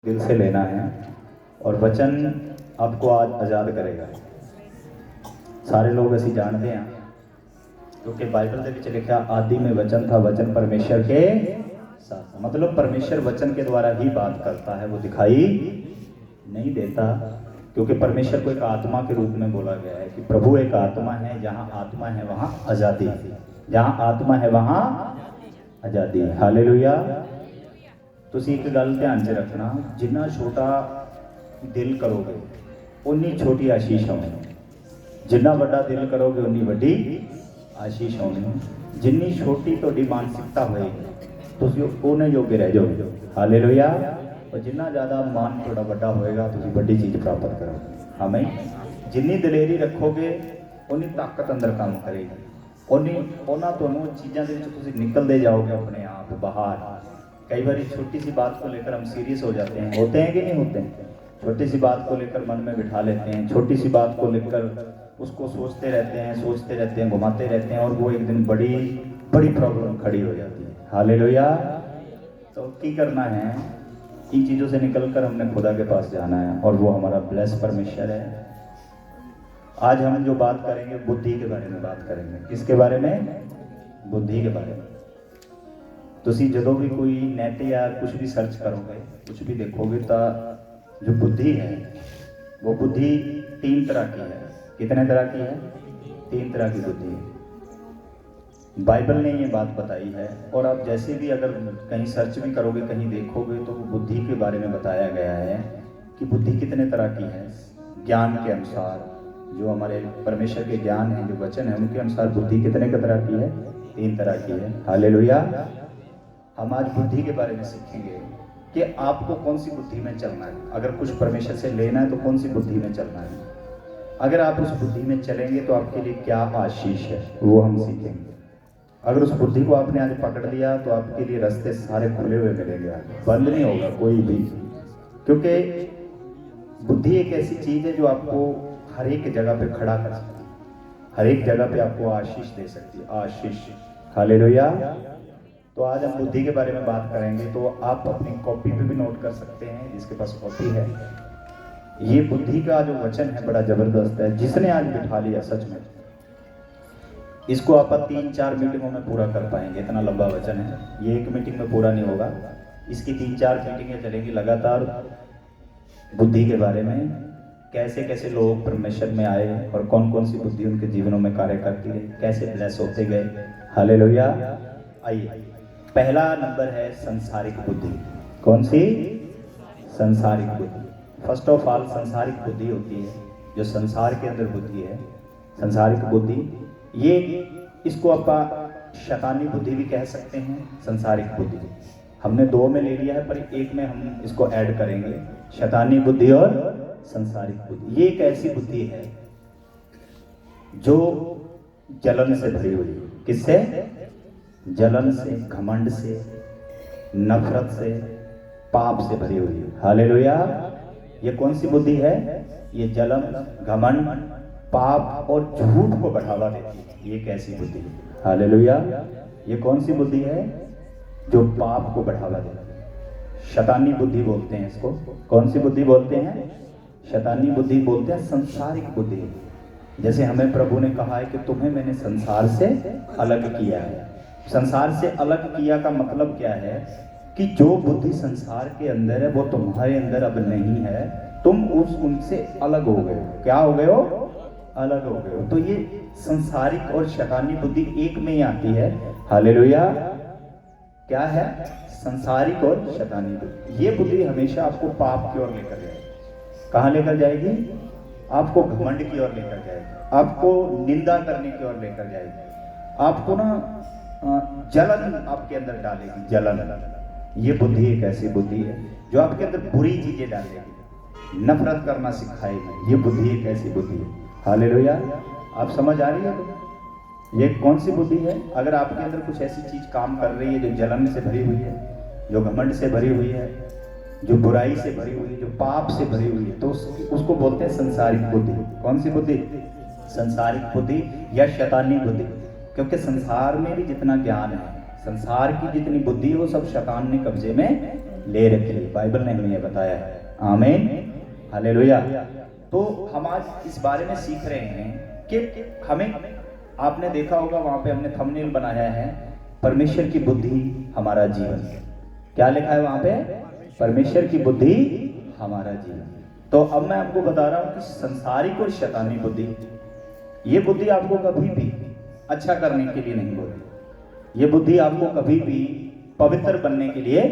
दिल से लेना है और वचन आपको आज आज़ाद करेगा। सारे लोग असी जानते हैं क्योंकि बाइबल के विच लिखा आदि में वचन था, वचन परमेश्वर के साथ। मतलब परमेश्वर वचन के द्वारा ही बात करता है, वो दिखाई नहीं देता। क्योंकि परमेश्वर को एक आत्मा के रूप में बोला गया है कि प्रभु एक आत्मा है, जहाँ आत्मा है वहाँ आज़ादी है, जहाँ आत्मा है वहाँ आज़ादी है। हालेलुया। तुसी एक गल ध्यान च रखना, जिन्ना छोटा दिल करोगे उन्नी छोटी आशीष होनी, जिन्ना वड्डा दिल करोगे उन्नी वड्डी आशीष होनी। जिन्नी छोटी तुहाडी मानसिकता होएगी तुसी उन्ने योग्य रह जाओगे। हालेलुया। और जिन्ना ज़्यादा मान थोड़ा वड्डा होएगा तुसी वड्डी चीज़ प्राप्त करोगे। आमीन। जिन्नी दलेरी रखोगे उन्नी ताकत अंदर काम करेगी, उन्नी उन्हां तुहानूं चीज़ां दे विच तुसी निकलते जाओगे अपने आप बाहर। कई बार छोटी सी बात को लेकर हम सीरियस हो जाते हैं, होते हैं कि नहीं होते हैं? छोटी सी बात को लेकर मन में बिठा लेते हैं, छोटी सी बात को लेकर उसको सोचते रहते हैं, घुमाते रहते हैं और वो एक दिन बड़ी बड़ी प्रॉब्लम खड़ी हो जाती है। हालेलुया। तो की करना है, इन चीज़ों से निकलकर हमने खुदा के पास जाना है और वो हमारा ब्लेस परमेश्वर है। आज हम जो बात करेंगे बुद्धि के बारे में बात करेंगे। किसके बारे में? बुद्धि के बारे में। तुसी जदों भी कोई नेट या कुछ भी सर्च करोगे, कुछ भी देखोगे तो जो बुद्धि है वो बुद्धि 3 तरह की है। कितने तरह की है? 3 तरह की बुद्धि है। बाइबल ने ये बात बताई है और आप जैसे भी अगर कहीं सर्च भी करोगे, कहीं देखोगे तो बुद्धि के बारे में बताया गया है कि बुद्धि कितने तरह की है। ज्ञान के अनुसार, जो हमारे परमेश्वर के ज्ञान है, जो वचन है, उनके अनुसार बुद्धि कितने तरह की है? 3 तरह की है। हालेलुया। हम आज बुद्धि के बारे में सीखेंगे कि आपको कौन सी बुद्धि में चलना है। अगर कुछ परमेश्वर से लेना है तो कौन सी बुद्धि में चलना है। अगर आप उस बुद्धि में चलेंगे तो आपके लिए क्या आशीष है वो हम सीखेंगे। अगर उस बुद्धि को आपने आज पकड़ लिया तो आपके लिए रास्ते सारे खुले हुए मिलेंगे, बंद नहीं होगा कोई भी। क्योंकि बुद्धि एक ऐसी चीज है जो आपको हर एक जगह पे खड़ा कर सकती है, हर एक जगह पे आपको आशीष दे सकती है। आशीष। हालेलुया। तो आज हम बुद्धि के बारे में बात करेंगे। तो आप अपनी कॉपी पे भी नोट कर सकते हैं, जिसके पास कॉपी है। ये बुद्धि का जो वचन है बड़ा जबरदस्त है। जिसने आज बिठा लिया, सच में इसको आप 3-4 मीटिंगों में पूरा कर पाएंगे। इतना लंबा वचन है, ये एक मीटिंग में पूरा नहीं होगा। इसकी 3-4 मीटिंगें चलेंगी लगातार बुद्धि के बारे में, कैसे कैसे लोग परमेश्वर में आए और कौन कौन सी बुद्धि उनके जीवनों में कार्य करती है, कैसे ब्लेस होते गए। हालेलुया। आइए, पहला नंबर है संसारिक बुद्धि। कौन सी? संसारिक बुद्धि। फर्स्ट ऑफ ऑल संसारिक बुद्धि होती है जो संसार के अंदर बुद्धि है। संसारिक बुद्धि, ये इसको आप शैतानी बुद्धि भी कह सकते हैं। संसारिक बुद्धि हमने 2 में ले लिया है, पर एक में हम इसको ऐड करेंगे, शैतानी बुद्धि और संसारिक बुद्धि। ये एक ऐसी बुद्धि है जो जलन से भरी हुई है। किससे? जलन से, घमंड से, नफरत से, पाप से भरी हुई है। हालेलुया। ये कौन सी बुद्धि है? ये जलन, घमंड, पाप और झूठ को बढ़ावा देती है। ये कैसी बुद्धि है? हालेलुया। ये कौन सी बुद्धि है? जो पाप को बढ़ावा देती है। शैतानी बुद्धि बोलते हैं इसको। कौन सी बुद्धि बोलते हैं? शैतानी बुद्धि बोलते हैं संसारिक बुद्धि। जैसे हमें प्रभु ने कहा है कि तुम्हें मैंने संसार से अलग किया है। संसार से अलग किया का मतलब क्या है? कि जो बुद्धि संसार के अंदर है वो तुम्हारे अंदर अब नहीं है। तुम उनसे अलग हो गए हो। क्या हो गए हो? अलग हो गए हो। तो ये संसारिक और शैतानी बुद्धि एक में ही आती है। हालेलुया। क्या है? संसारिक और शैतानी बुद्धि। ये बुद्धि हमेशा आपको पाप की ओर लेकर जाएगी। कहाँ लेकर जाएगी? आपको घमंड की ओर लेकर जाएगी, आपको निंदा करने की ओर लेकर जाएगी, आपको ना जलन आपके अंदर डालेगी। जलन, ये बुद्धि एक ऐसी बुद्धि है जो आपके अंदर बुरी चीजें डालेगी, नफरत करना सिखाएगी। ये बुद्धि एक ऐसी बुद्धि है। हालेलुया। आप समझ आ रही है? तो ये कौन सी बुद्धि है? अगर आपके अंदर कुछ ऐसी चीज काम कर रही है जो जलन से भरी हुई है, जो घमंड से भरी हुई है, जो बुराई से भरी हुई है, जो पाप से भरी हुई है, तो उसको बोलते हैं संसारिक बुद्धि। कौन सी बुद्धि? संसारिक बुद्धि या शैतानी बुद्धि। क्योंकि संसार में भी जितना ज्ञान है, संसार की जितनी बुद्धि है, वो सब शैतान ने कब्जे में ले रखी है। बाइबल ने हमें ये बताया है। आमीन, हालेलुया। तो हम आज इस बारे में सीख रहे हैं कि हमें, आपने देखा होगा वहां पे हमने थंबनेल बनाया है, परमेश्वर की बुद्धि हमारा जीवन। क्या लिखा है वहां पे? परमेश्वर की बुद्धि हमारा जीवन। तो अब मैं आपको बता रहा हूं कि संसारिक और शैतानी बुद्धि, ये बुद्धि आपको कभी भी अच्छा करने के लिए नहीं बोली। ये बुद्धि आपको कभी भी पवित्र बनने के लिए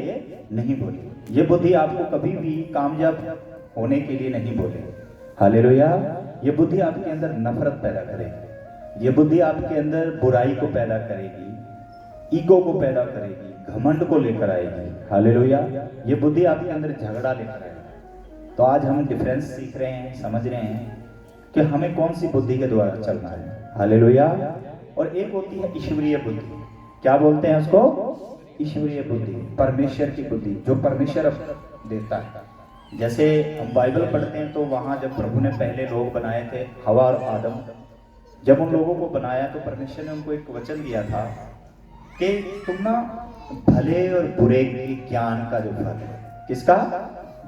नहीं बोली। ये बुद्धि आपको कभी भी कामयाब होने के लिए नहीं बोली। हालेलुया। ये बुद्धि आपके अंदर नफरत पैदा करेगी। ये बुद्धि आपके अंदर बुराई को पैदा करेगी, ईगो को पैदा करेगी, घमंड को लेकर आएगी। हालेलुया। ये बुद्धि आपके अंदर झगड़ा लेकर आएगी। तो आज हम डिफरेंस सीख रहे हैं, समझ रहे हैं कि हमें कौन सी बुद्धि के द्वारा चलना है। हालेलुया। और एक होती है ईश्वरीय बुद्धि। क्या बोलते हैं उसको? ईश्वरीय बुद्धि, परमेश्वर की बुद्धि, जो परमेश्वर देता है। जैसे हम बाइबल पढ़ते हैं तो वहां जब प्रभु ने पहले लोग बनाए थे, हवा और आदम, जब उन लोगों को बनाया तो परमेश्वर ने उनको एक वचन दिया था कि तुम ना भले और बुरे के ज्ञान का जो फल है, किसका?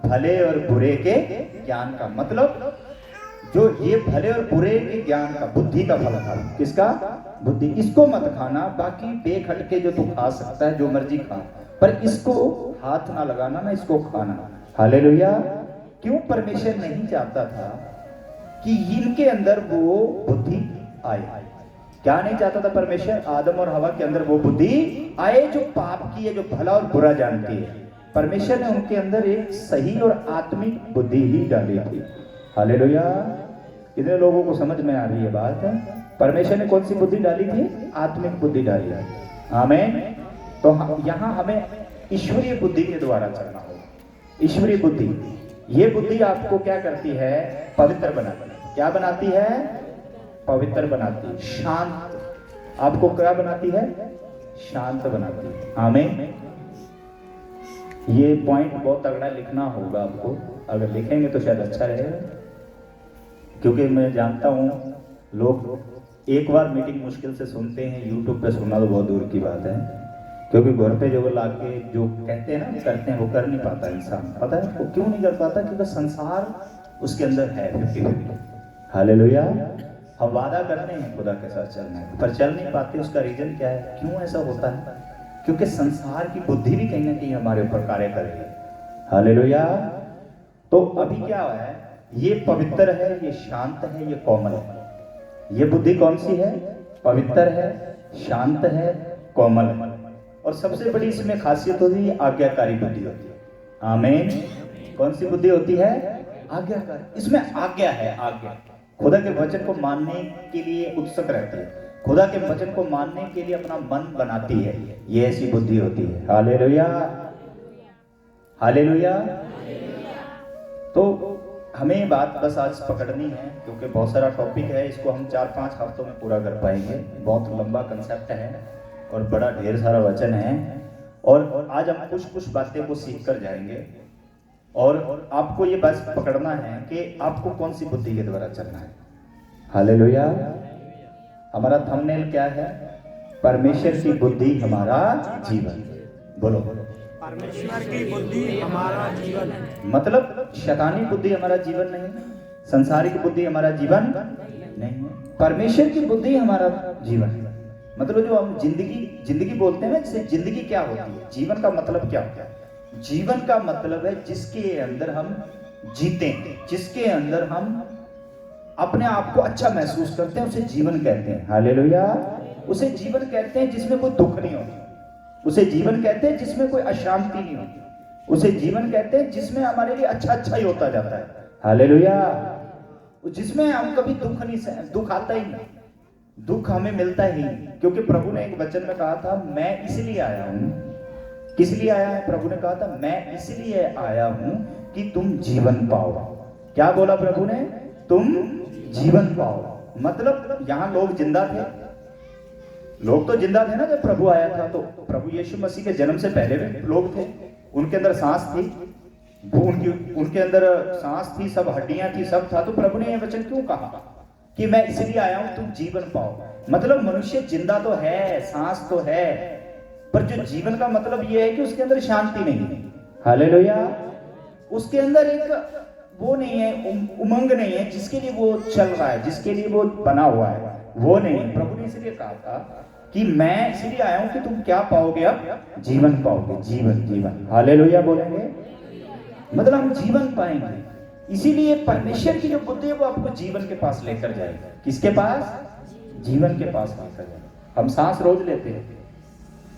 भले और बुरे के ज्ञान का, मतलब जो ये भले और बुरे के ज्ञान का, बुद्धि का फल था। किसका? बुद्धि। इसको मत खाना, बाकी बेखटके जो तू खा सकता है, जो मर्जी खा, पर इसको हाथ ना लगाना, ना इसको खाना। हालेलुया। क्यों? परमेश्वर नहीं चाहता था कि इनके अंदर वो बुद्धि आए। क्या नहीं चाहता था परमेश्वर? आदम और हवा के अंदर वो बुद्धि आए जो पाप की है, जो भला और बुरा जानती है। परमेश्वर ने उनके अंदर एक सही और आत्मिक बुद्धि ही डाली थी। हालेलुया। कितने लोगों को समझ में आ रही है बात? परमेश्वर ने कौन सी बुद्धि डाली थी? आत्मिक बुद्धि डाली है। आमीन। तो यहाँ हमें ईश्वरीय बुद्धि के द्वारा चलना होगा। ईश्वरीय बुद्धि, ये बुद्धि आपको क्या करती है? पवित्र बनाती है। क्या बनाती है? पवित्र बनाती है। शांत, आपको क्या बनाती है? शांत बनाती है। आमीन। ये पॉइंट बहुत तगड़ा लिखना होगा आपको, अगर लिखेंगे तो शायद अच्छा रहेगा, क्योंकि मैं जानता हूँ लोग एक बार मीटिंग मुश्किल से सुनते हैं, यूट्यूब पे सुनना तो बहुत दूर की बात है, क्योंकि घर पे जो ला के जो कहते हैं ना, करते हैं, वो कर नहीं पाता इंसान। पता है वो क्यों नहीं कर पाता? क्योंकि संसार उसके अंदर है 50-50। हालेलुया। हम वादा करते हैं खुदा के साथ चलना है, पर चल नहीं पाते। उसका रीजन क्या है? क्यों ऐसा होता है? क्योंकि संसार की बुद्धि भी कहीं ना कहीं हमारे ऊपर कार्य करेगी। हालेलुया। तो अभी क्या है? ये पवित्र है, ये शांत है, ये कोमल है। ये बुद्धि कौन सी है? पवित्र है, शांत है, कोमल है। और सबसे बड़ी इसमें खासियत होती है, आज्ञाकारी बुद्धि होती है। आमीन। कौन सी बुद्धि होती है? आज्ञाकारी। इसमें आज्ञा है, आज्ञा। खुदा के वचन को मानने के लिए उत्सुक रहती है, खुदा के वचन को मानने के लिए अपना मन बनाती है। ये ऐसी बुद्धि होती है। Hallelujah, hallelujah. तो हमें बात बस आज पकड़नी है, क्योंकि बहुत सारा टॉपिक है, इसको हम 4-5 हफ्तों में पूरा कर पाएंगे। बहुत लंबा कंसेप्ट है और बड़ा ढेर सारा वचन है, और आज हम कुछ बातें को सीख कर जाएंगे। और आपको ये बस पकड़ना है कि आपको कौन सी बुद्धि के द्वारा चलना है। हालेलुया। हमारा थंबनेल क्या है? परमेश्वर की बुद्धि हमारा जीवन। बोलो, परमेश्वर की बुद्धि हमारा जीवन। मतलब शैतानी बुद्धि हमारा जीवन नहीं, संसारिक बुद्धि हमारा जीवन नहीं है, परमेश्वर की बुद्धि हमारा जीवन है। मतलब जो हम जिंदगी बोलते हैं ना, जैसे जिंदगी क्या होती है, जीवन का मतलब क्या होता है? जीवन का मतलब है जिसके अंदर हम जीते हैं, जिसके अंदर हम अपने आप को अच्छा महसूस करते हैं, उसे जीवन कहते हैं। हालेलुया। उसे जीवन कहते हैं जिसमें कोई दुख नहीं होता, उसे जीवन कहते हैं जिसमें कोई अशांति नहीं होती, उसे जीवन कहते हैं जिसमें हमारे लिए अच्छा ही होता जाता है। हालेलुया। जिसमें हम कभी दुख आता ही नहीं, दुख हमें मिलता ही नहीं, क्योंकि प्रभु ने एक वचन में कहा था, मैं इसलिए आया हूं। किस लिए आया है? प्रभु ने कहा था, मैं इसलिए आया हूं कि तुम जीवन पाओ। क्या बोला प्रभु ने? तुम जीवन पाओ। मतलब यहां लोग जिंदा थे, लोग तो जिंदा थे ना जब प्रभु आया था। तो प्रभु यीशु मसीह के जन्म से पहले भी लोग थे, उनके अंदर सांस थी, उनके अंदर सांस थी, सब हड्डियां थी, सब था। तो प्रभु ने यह वचन क्यों कहा कि मैं इसलिए आया हूं तुम जीवन पाओ? मतलब मनुष्य जिंदा तो है, सांस तो है, पर जो जीवन का मतलब यह है कि उसके अंदर शांति नहीं है। हालेलुया। उसके अंदर एक वो नहीं है, उमंग नहीं है जिसके लिए वो चल रहा है, जिसके लिए वो बना हुआ है, वो नहीं है। प्रभु ने इसलिए कहा था कि मैं इसलिए आया हूं कि तुम क्या पाओगे, अब जीवन पाओगे, जीवन, जीवन। हालेलुया बोलेंगे, मतलब हम जीवन पाएंगे। इसीलिए परमेश्वर की जो बुद्धि है वो आपको जीवन के पास लेकर जाएगा। किसके पास? जीवन के पास लेकर जाएगा। हम सांस रोज लेते हैं,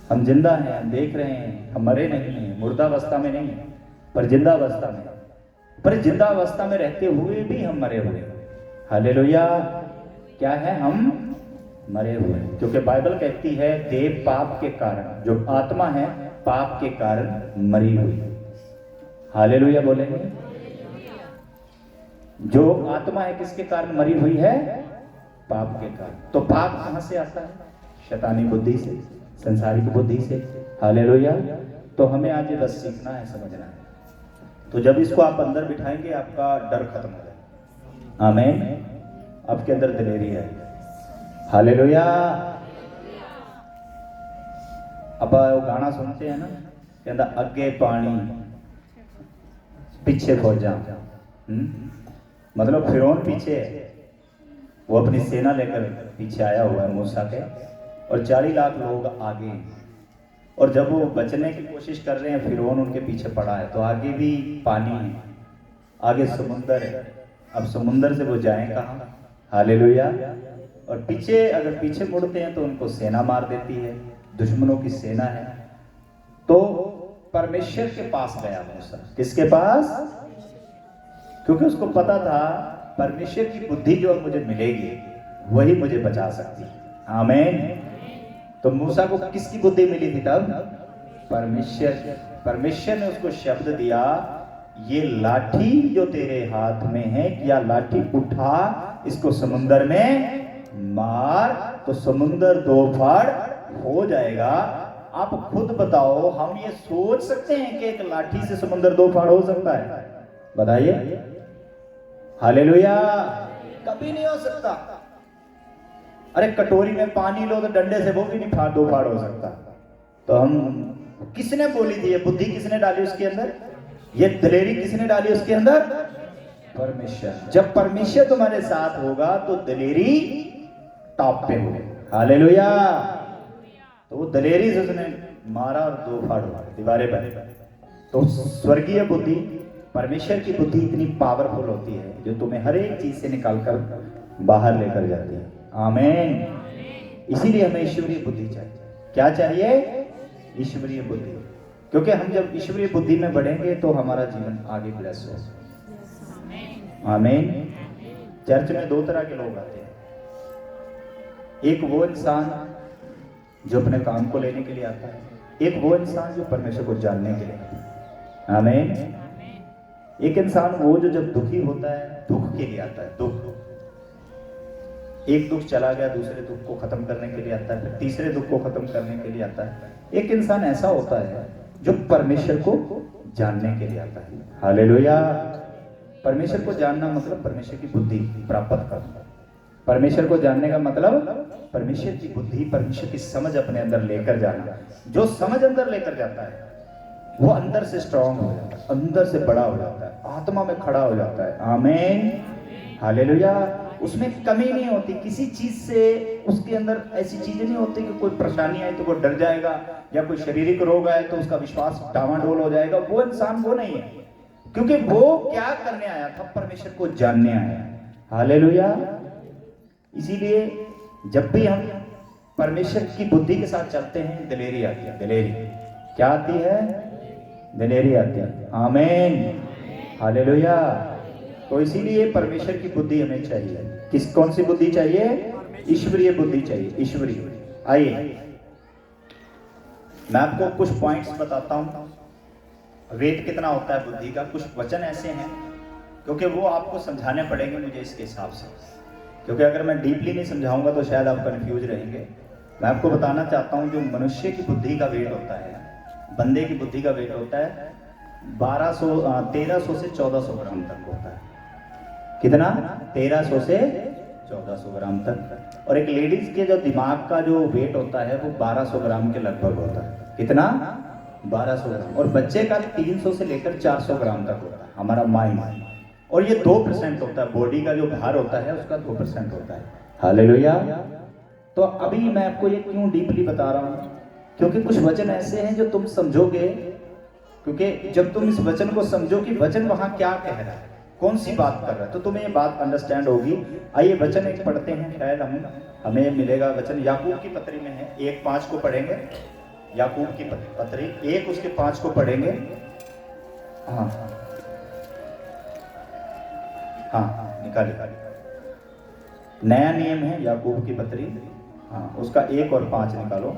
हम जिंदा हैं, हम देख रहे हैं, हम मरे नहीं हैं, मुर्दावस्था में नहीं है, पर जिंदावस्था में। पर जिंदावस्था में रहते हुए भी हम मरे हुए। हालेलुया। क्या है? हम मरे हुए, क्योंकि बाइबल कहती है देह पाप के कारण, जो आत्मा है पाप के कारण मरी हुई। हालेलुया बोलेंगे। जो आत्मा है किसके कारण मरी हुई है? पाप के कारण। तो पाप कहां से आता है? शैतानी बुद्धि से, संसारिक बुद्धि से। हालेलुया। तो हमें आज ये बस सीखना है, समझना है। तो जब इसको आप अंदर बिठाएंगे आपका डर खत्म हो जाएगा। आमीन। आपके अंदर दिलेरी है। हालेलुया। अब वो गाना सुनते हैं ना, कहता अगे पानी पीछे फौजा। मतलब फिरौन पीछे है, वो अपनी सेना लेकर पीछे आया हुआ है मूसा के, और 40 लाख लोग आगे। और जब वो बचने की कोशिश कर रहे हैं, फिरौन उनके पीछे पड़ा है, तो आगे भी पानी है, आगे समुंदर है। अब समुंदर से वो जाएं कहाँ? हालेलुया। और पीछे, अगर पीछे मुड़ते हैं तो उनको सेना मार देती है, दुश्मनों की सेना है। तो परमेश्वर के पास गया मूसा। किसके पास? क्योंकि उसको पता था परमेश्वर की बुद्धि जो मुझे मिलेगी वही मुझे बचा सकती है। आमीन। तो मूसा को किसकी बुद्धि मिली थी तब? परमेश्वर। परमेश्वर ने उसको शब्द दिया, ये लाठी जो तेरे हाथ में है, या लाठी उठा, इसको समुंदर में मार, तो समुंदर 2 फाड़ हो जाएगा। आप खुद बताओ, हम ये सोच सकते हैं कि एक लाठी से समुंदर 2 फाड़ हो सकता है? बताइए। हालेलुया। कभी नहीं हो सकता। अरे कटोरी में पानी लो तो डंडे से वो भी नहीं 2 फाड़ हो सकता। तो हम, किसने बोली थी ये बुद्धि? किसने डाली उसके अंदर? ये दिलेरी किसने डाली उसके अंदर? परमेश्वर। जब परमेश्वर तुम्हारे साथ होगा तो दिलेरी टॉप पे होगी। हालेलुया। तो वो दिलेरी से उसने मारा और 2 फाड़ हुआ, दीवारें बने। तो स्वर्गीय बुद्धि, परमेश्वर की बुद्धि इतनी पावरफुल होती है जो तुम्हें हर एक चीज से निकालकर बाहर लेकर जाती है। आमीन। इसीलिए हमें ईश्वरीय बुद्धि चाहिए। क्या चाहिए? ईश्वरीय बुद्धि। क्योंकि हम जब ईश्वरीय बुद्धि में बढ़ेंगे तो हमारा जीवन आगे ब्लेस होगा। आमीन। चर्च में 2 तरह के लोग आते हैं। एक वो इंसान जो अपने काम को लेने के लिए आता है, एक वो इंसान जो परमेश्वर को जानने के लिए आता है। आमीन। एक इंसान वो जो जब दुखी होता है, दुख के लिए आता है। दुख, एक दुख चला गया, दूसरे दुख को खत्म करने के लिए आता है, फिर तीसरे दुख को खत्म करने के लिए आता है। एक इंसान ऐसा होता है जो परमेश्वर को जानने के लिए आता है। हालेलुया। परमेश्वर को जानना मतलब परमेश्वर की बुद्धि प्राप्त करना। परमेश्वर को जानने का मतलब परमेश्वर की बुद्धि, परमेश्वर की समझ अपने अंदर लेकर जाना। जो समझ अंदर लेकर जाता है वो अंदर से स्ट्रांग हो जाता है, अंदर से बड़ा हो जाता है, आत्मा में खड़ा हो जाता है। आमीन। हालेलुया। उसमें कमी नहीं होती किसी चीज से। उसके अंदर ऐसी चीजें नहीं होती कि कोई परेशानी आए तो वो डर जाएगा, या कोई शारीरिक रोग आए तो उसका विश्वास डावाडोल हो जाएगा। वो इंसान वो नहीं है, क्योंकि वो क्या करने आया था? परमेश्वर को जानने आया। हालेलुया। इसीलिए जब भी हम परमेश्वर की बुद्धि के साथ चलते हैं, दिलेरी आती है। दिलेरी क्या आती है? दिलेरी आती है। आमीन। हालेलुया। तो इसीलिए परमेश्वर की बुद्धि हमें चाहिए। कौन सी बुद्धि चाहिए? ईश्वरीय बुद्धि चाहिए। ईश्वरीय। आइए मैं आपको कुछ पॉइंट्स बताता हूं। वेट कितना होता है बुद्धि का? कुछ वचन ऐसे हैं, क्योंकि वो आपको समझाने पड़ेंगे मुझे इसके हिसाब से, क्योंकि अगर मैं डीपली नहीं समझाऊंगा तो शायद आप कंफ्यूज रहेंगे। मैं आपको बताना चाहता हूं, जो मनुष्य की बुद्धि का वेट होता है, बंदे की बुद्धि का वेट होता है 1300 से 1400 ग्राम तक होता है। कितना? 1300 से 1400 ग्राम तक। और एक लेडीज के जो दिमाग का जो वेट होता है वो 1200 ग्राम के लगभग होता है। कितना? 1200 ग्राम। और बच्चे का 300 से लेकर 400 ग्राम तक होता है हमारा माइंड। और ये 2% होता है, बॉडी का जो भार होता है उसका 2% होता है। हालेलुया। तो अभी मैं आपको ये क्यों डीपली बता रहा हूँ, क्योंकि कुछ वचन ऐसे हैं जो तुम समझोगे, क्योंकि जब तुम इस वचन को समझो कि वचन वहां क्या कह रहा है, कौन सी बात कर रहा है, तो तुम्हें ये बात अंडरस्टैंड होगी। आइए वचन एक पढ़ते हैं, शायद हमें मिलेगा वचन। याकूब की पत्री में है, 1:5 को पढ़ेंगे। याकूब की पत्री 1 उसके 5 को पढ़ेंगे। हाँ हाँ, निकालिए। नया नियम है याकूब की पत्री, हाँ उसका 1 और 5 निकालो।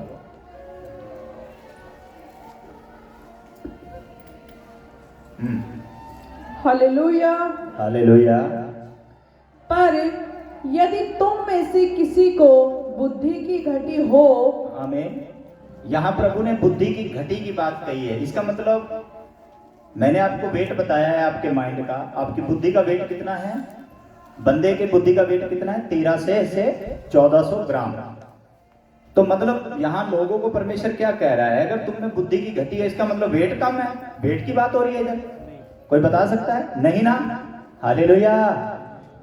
हालेलुया। हालेलुया। पर यदि तुम में से किसी को बुद्धि की घटी हो, हमें यहाँ प्रभु ने बुद्धि की घटी की बात कही है। इसका मतलब मैंने आपको वेट बताया है आपके माइंड का। आपकी बुद्धि का वेट कितना है? बंदे के बुद्धि का वेट कितना है? 13 से 1400 ग्राम। तो मतलब यहाँ लोगों को परमेश्वर क्या कह रहा है, अगर तुम में बुद्धि की घटी है इसका मतलब वेट कम है। वेट की बात हो रही है इधर, कोई बता सकता है? नहीं ना। हालेलुया।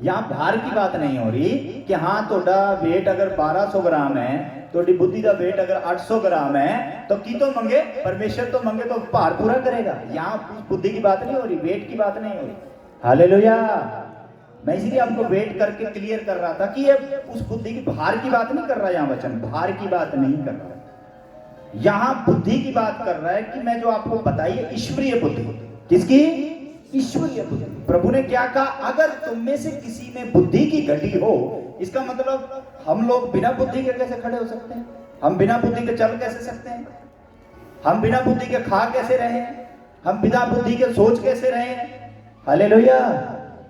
यहाँ भार की बात नहीं हो रही कि हाँ तोड़ा वेट अगर 1200 ग्राम है, तोड़ी बुद्धि का वेट अगर 800 ग्राम है, तो की तो मंगे परमेश्वर, तो मंगे तो भार पूरा करेगा। यहाँ बुद्धि की बात नहीं हो रही, वेट की बात नहीं हो रही। हालेलुया। मैं इसीलिए आपको वेट करके क्लियर कर रहा था कि ये उस बुद्धि की भार की बात नहीं कर रहा। यहाँ वचन भार की बात नहीं कर रहा, यहाँ बुद्धि की बात कर रहा है कि मैं जो आपको बताई है ईश्वरीय बुद्धि। किसकी? ईश्वरीय बुद्धि। प्रभु ने क्या कहा? अगर तुम में से किसी में बुद्धि की घटी हो, इसका मतलब हम लोग बिना बुद्धि के कैसे खड़े हो सकते हैं? हम बिना बुद्धि के चल कैसे सकते हैं? हम बिना बुद्धि के खा कैसे रहे? हम बिना बुद्धि के सोच कैसे रहे? हालेलुया।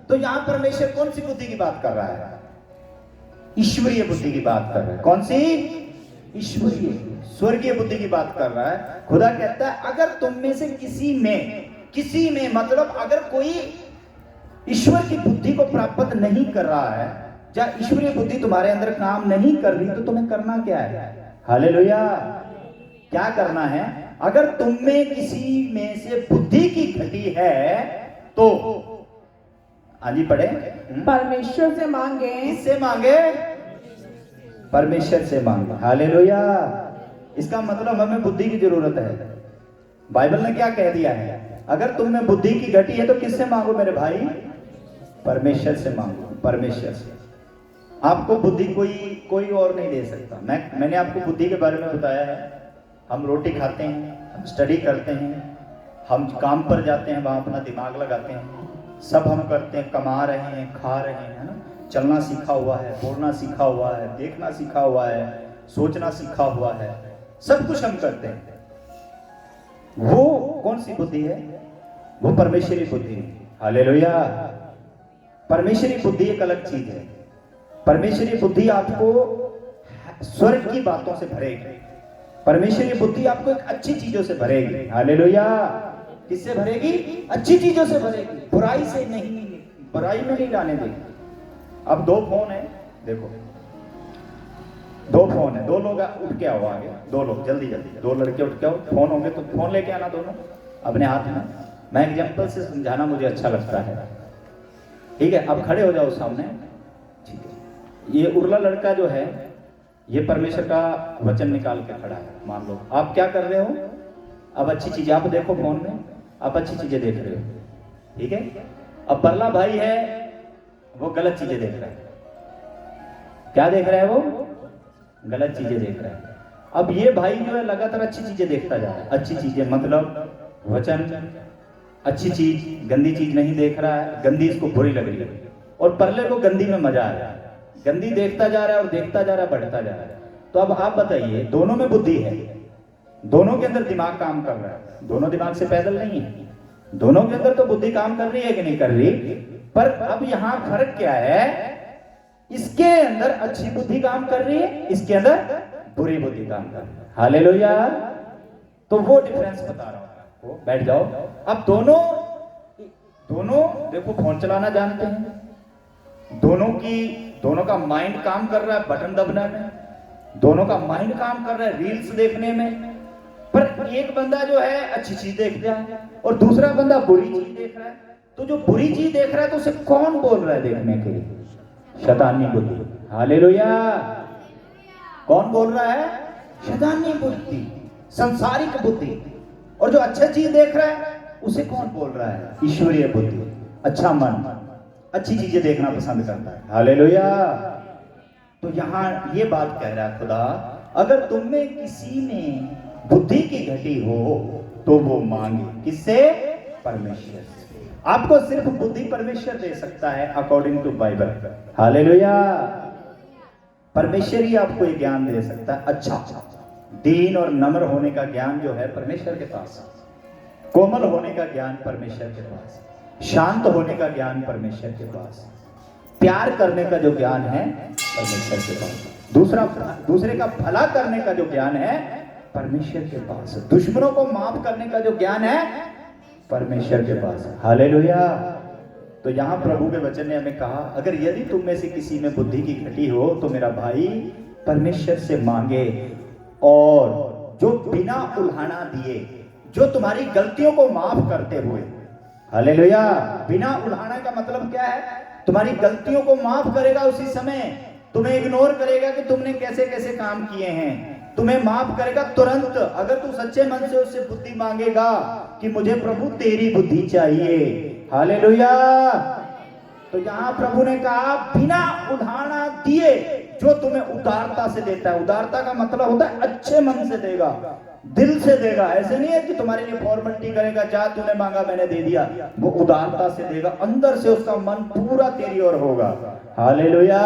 तो यहां परमेश्वर कौन सी बुद्धि की बात कर रहा है? ईश्वरीय बुद्धि की बात कर रहा है। कौन सी? ईश्वरीय, स्वर्गीय बुद्धि की बात कर रहा है। खुदा कहता है अगर तुम में से किसी में मतलब अगर कोई ईश्वर की बुद्धि को प्राप्त नहीं कर रहा है, या ईश्वरीय बुद्धि तुम्हारे अंदर काम नहीं कर रही, तो तुम्हें करना क्या है? हालेलुया। क्या करना है? अगर तुम में किसी में से बुद्धि की घटी है तो आजी पढ़े, परमेश्वर से मांगे। किससे मांगे? परमेश्वर से मांगे। हालेलुया। इसका मतलब हमें बुद्धि की जरूरत है। बाइबल ने क्या कह दिया है? अगर तुम में बुद्धि की घटी है तो किससे मांगो मेरे भाई? परमेश्वर से मांगो। परमेश्वर से। आपको बुद्धि कोई और नहीं दे सकता। मैंने आपको बुद्धि के बारे में बताया है। हम रोटी खाते हैं, हम स्टडी करते हैं, हम काम पर जाते हैं, वहां अपना दिमाग लगाते हैं, सब हम करते हैं, कमा रहे हैं, खा रहे हैं, है ना? चलना सीखा हुआ है, बोलना सीखा हुआ है, देखना सीखा हुआ है, सोचना सीखा हुआ है, सब कुछ हम करते हैं। वो कौन सी बुद्धि है? वो परमेश्वरी बुद्धि है। हालेलुया। परमेश्वरी बुद्धि एक अलग चीज है। परमेश्वरी बुद्धि आपको स्वर्ग की बातों से भरेगी। परमेश्वरी बुद्धि आपको एक अच्छी चीजों से भरेगी। हालेलुया। किससे भरेगी? अच्छी चीजों से भरेगी, बुराई से नहीं, बुराई में नहीं लाने देगी। अब 2 फोन है, देखो 2 फोन है, 2 लोग उठ के आओ आगे, 2 लोग जल्दी 2 लड़के उठ के आओ। फोन होंगे तो फोन लेके आना दोनों अपने हाथ में। मैं एग्जाम्पल से समझाना मुझे अच्छा लगता है, ठीक है? अब खड़े हो जाओ सामने, ठीक है? ये उर्ला लड़का जो है, ये परमेश्वर का वचन निकाल के खड़ा है। मान लो आप क्या कर रहे हो? अब अच्छी चीजें आप देखो फोन में, आप अच्छी चीजें देख रहे हो, ठीक है? अब परला भाई है, वो गलत चीजें देख रहा है। क्या देख रहा है वो? गलत चीजें देख रहा है। अब ये भाई जो है लगातार अच्छी चीजें देखता जा रहा है। अच्छी चीजें मतलब वचन, अच्छी चीज, गंदी चीज नहीं देख रहा है। गंदी इसको बुरी लग रही है, और परले को गंदी में मजा आ रहा है। गंदी देखता जा रहा है और देखता जा रहा है, बढ़ता जा रहा है। तो अब आप बताइए, दोनों में बुद्धि है, दोनों के अंदर दिमाग काम कर रहा है, दोनों दिमाग से पैदल नहीं है, दोनों के अंदर तो बुद्धि काम कर रही है कि नहीं कर रही? पर अब यहां फर्क क्या है? इसके अंदर अच्छी बुद्धि काम कर रही है, इसके अंदर बुरी बुद्धि काम कर रही है। हालेलुया। तो वो डिफरेंस बता रहा हूं आपको। बैठ जाओ। अब दोनों देखो फोन चलाना जानते हैं, दोनों का माइंड काम कर रहा है बटन दबना में, दोनों का माइंड काम कर रहा है रील्स देखने में, पर एक बंदा जो है अच्छी चीज देख रहा है और दूसरा बंदा बुरी चीज देख रहा है। तो जो बुरी चीज देख रहा है तो उसे कौन बोल रहा है देखने के लिए? शैतानी बुद्धि। हालेलुया। कौन बोल रहा है? शैतानी बुद्धि, संसारिक बुद्धि। और जो अच्छा चीज देख रहा है उसे कौन बोल रहा है? ईश्वरीय बुद्धि, अच्छा मन, अच्छी चीजें देखना पसंद करता है। हालेलुया। तो यहां ये बात कह रहा है खुदा, अगर तुम में किसी में बुद्धि की घटी हो तो वो मांगे किससे? परमेश्वर से। आपको सिर्फ बुद्धि परमेश्वर दे सकता है अकॉर्डिंग टू बाइबल। हालेलुया। परमेश्वर ही आपको ये ज्ञान दे सकता है। अच्छा, दीन और नम्र होने का ज्ञान जो है परमेश्वर के पास, कोमल होने का ज्ञान परमेश्वर के पास, शांत होने का ज्ञान परमेश्वर के पास, प्यार करने का जो ज्ञान है परमेश्वर के पास, दूसरे का भला करने का जो ज्ञान है परमेश्वर के पास, दुश्मनों को माफ करने का जो ज्ञान है परमेश्वर के पास। हालेलुया। तो यहां प्रभु के वचन ने हमें कहा, अगर यदि तुम में से किसी में बुद्धि की घटी हो तो मेरा भाई परमेश्वर से मांगे, और जो बिना उल्हाना दिए, जो तुम्हारी गलतियों को माफ करते हुए। हालेलुया। बिना उल्हाना का मतलब क्या है? तुम्हारी गलतियों को माफ करेगा, उसी समय तुम्हें इग्नोर करेगा कि तुमने कैसे कैसे काम किए हैं, तुम्हें माफ करेगा तुरंत। अगर तू सच्चे मन से उससे बुद्धि मांगेगा कि मुझे प्रभु तेरी बुद्धि चाहिए। हालेलुया। तो यहां प्रभु ने कहा बिना उल्हाना दिए, जो तुम्हें उदारता से देता है। उदारता का मतलब होता है अच्छे मन से देगा, दिल से देगा। ऐसे नहीं है कि तुम्हारे लिए फॉर्मेलिटी करेगा, जा तूने मांगा मैंने दे दिया। वो उदारता से देगा, अंदर से उसका मन पूरा तेरी ओर होगा। हालेलुया।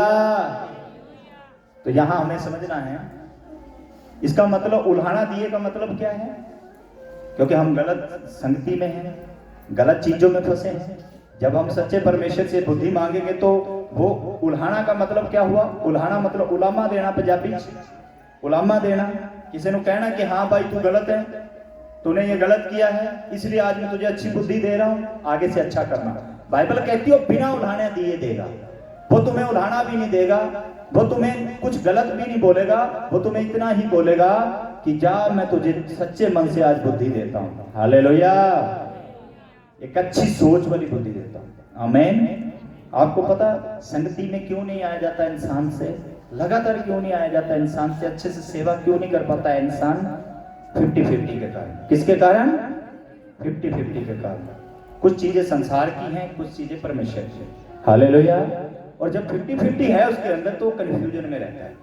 तो यहां हमें समझना है इसका मतलब उल्हाना दिए का मतलब क्या है, क्योंकि हम गलत संगति में हैं, गलत चीजों में फंसे हैं। जब हम सच्चे परमेश्वर से बुद्धि मांगेंगे तो वो उल्हाना का मतलब क्या हुआ? उल्हाना मतलब उलामा देना, पंजाबी उलामा देना, किसी ने कहना कि हाँ भाई तू गलत है, तूने ये गलत किया है, इसलिए आज मैं तुझे अच्छी बुद्धि दे रहा हूं, आगे से अच्छा करना। बाइबल कहती है बिना उल्हाने दिए देगा। वो तुम्हें उल्हाना भी नहीं देगा, वो तुम्हें कुछ गलत भी नहीं बोलेगा, वो तुम्हें इतना ही बोलेगा कि जा मैं तुझे सच्चे मन से आज बुद्धि देता हूं। हालेलुया। एक अच्छी सोच वाली बुद्धि देता हूं। आमीन। आपको पता संगति में क्यों नहीं आया जाता इंसान से? लगातार क्यों नहीं आया जाता इंसान से? अच्छे से सेवा क्यों नहीं कर पाता है इंसान? 50-50 के कारण। किसके कारण? 50-50 के कारण। कुछ चीजें संसार की हैं, कुछ चीजें परमेश्वर की। हालेलुया। और जब 50-50 है उसके अंदर तो कंफ्यूजन में रहता है,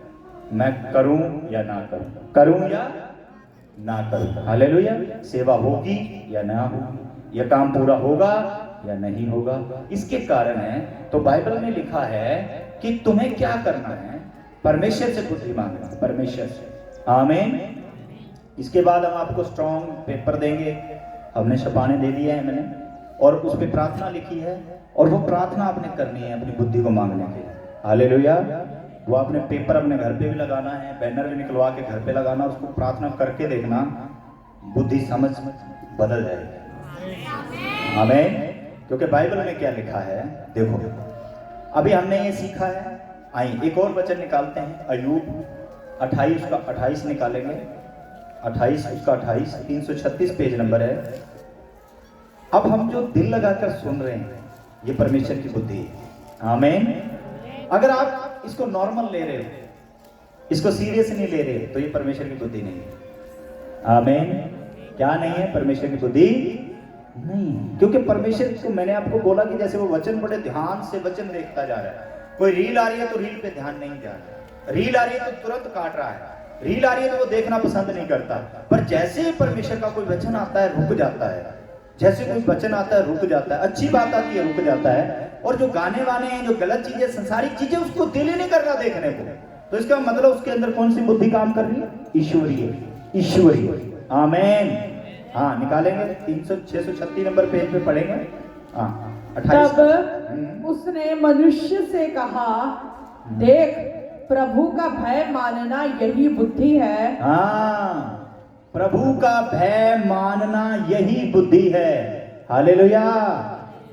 मैं करूं या ना करूं, करूं या ना करूं। हालेलुया। सेवा होगी या ना होगी, यह काम पूरा होगा या नहीं होगा। इसके कारण है तो बाइबल में लिखा है कि तुम्हें क्या करना है? परमेश्वर से बुद्धि मांगना, परमेश्वर से। आमीन। इसके बाद हम आपको स्ट्रॉन्ग पेपर देंगे, हमने छपाने दे दिया है मैंने, और उस पर प्रार्थना लिखी है, और वो प्रार्थना आपने करनी है अपनी बुद्धि को मांगने के लिए। हालेलुया। वो आपने पेपर अपने घर पे भी लगाना है, बैनर भी निकलवा के घर पे लगाना, उसको प्रार्थना करके देखना, बुद्धि समझ बदल जाएगी। आमीन। क्योंकि बाइबल में क्या लिखा है देखो, अभी हमने ये सीखा है। आइए एक और वचन निकालते हैं, अय्यूब 28 का 28 निकालेंगे। 28 उसका 28 336 पेज नंबर है। अब हम जो दिल लगाकर सुन रहे हैं ये परमेश्वर की बुद्धि है। आमीन। अगर आप इसको नॉर्मल ले रहे हो, इसको सीरियस नहीं ले रहे, तो ये परमेश्वर की बुद्धि नहीं है। आमीन। क्या नहीं है? परमेश्वर की बुद्धि नहीं। क्योंकि परमेश्वर को मैंने आपको बोला कि जैसे वो वचन बड़े ध्यान से वचन देखता जा रहा है। कोई रील आ रही है तो रील पे ध्यान नहीं जा रहा, रील आ रही है तो तुरंत काट रहा है, रील आ रही है तो वो देखना पसंद नहीं करता। पर जैसे ही परमेश्वर का कोई वचन आता है रुक जाता है, जैसे कोई वचन आता है रुक जाता है, अच्छी बात आती है रुक जाता है। और जो गाने वाने हैं, जो गलत चीजें, संसारिक चीजें, उसको दिल ही नहीं कर रहा देखने को। तो इसका मतलब उसके अंदर कौन सी बुद्धि काम कर रही है? ईश्वरीय, ईश्वरीय। आमीन। हाँ निकालेंगे 636 नंबर पेज पे पढ़ेंगे। हाँ 28। तब उसने मनुष्य से कहा, देख प्रभु का भय मानना यही बुद्धि है। हाँ, प्रभु का भय मानना यही बुद्धि है। हालेलुया।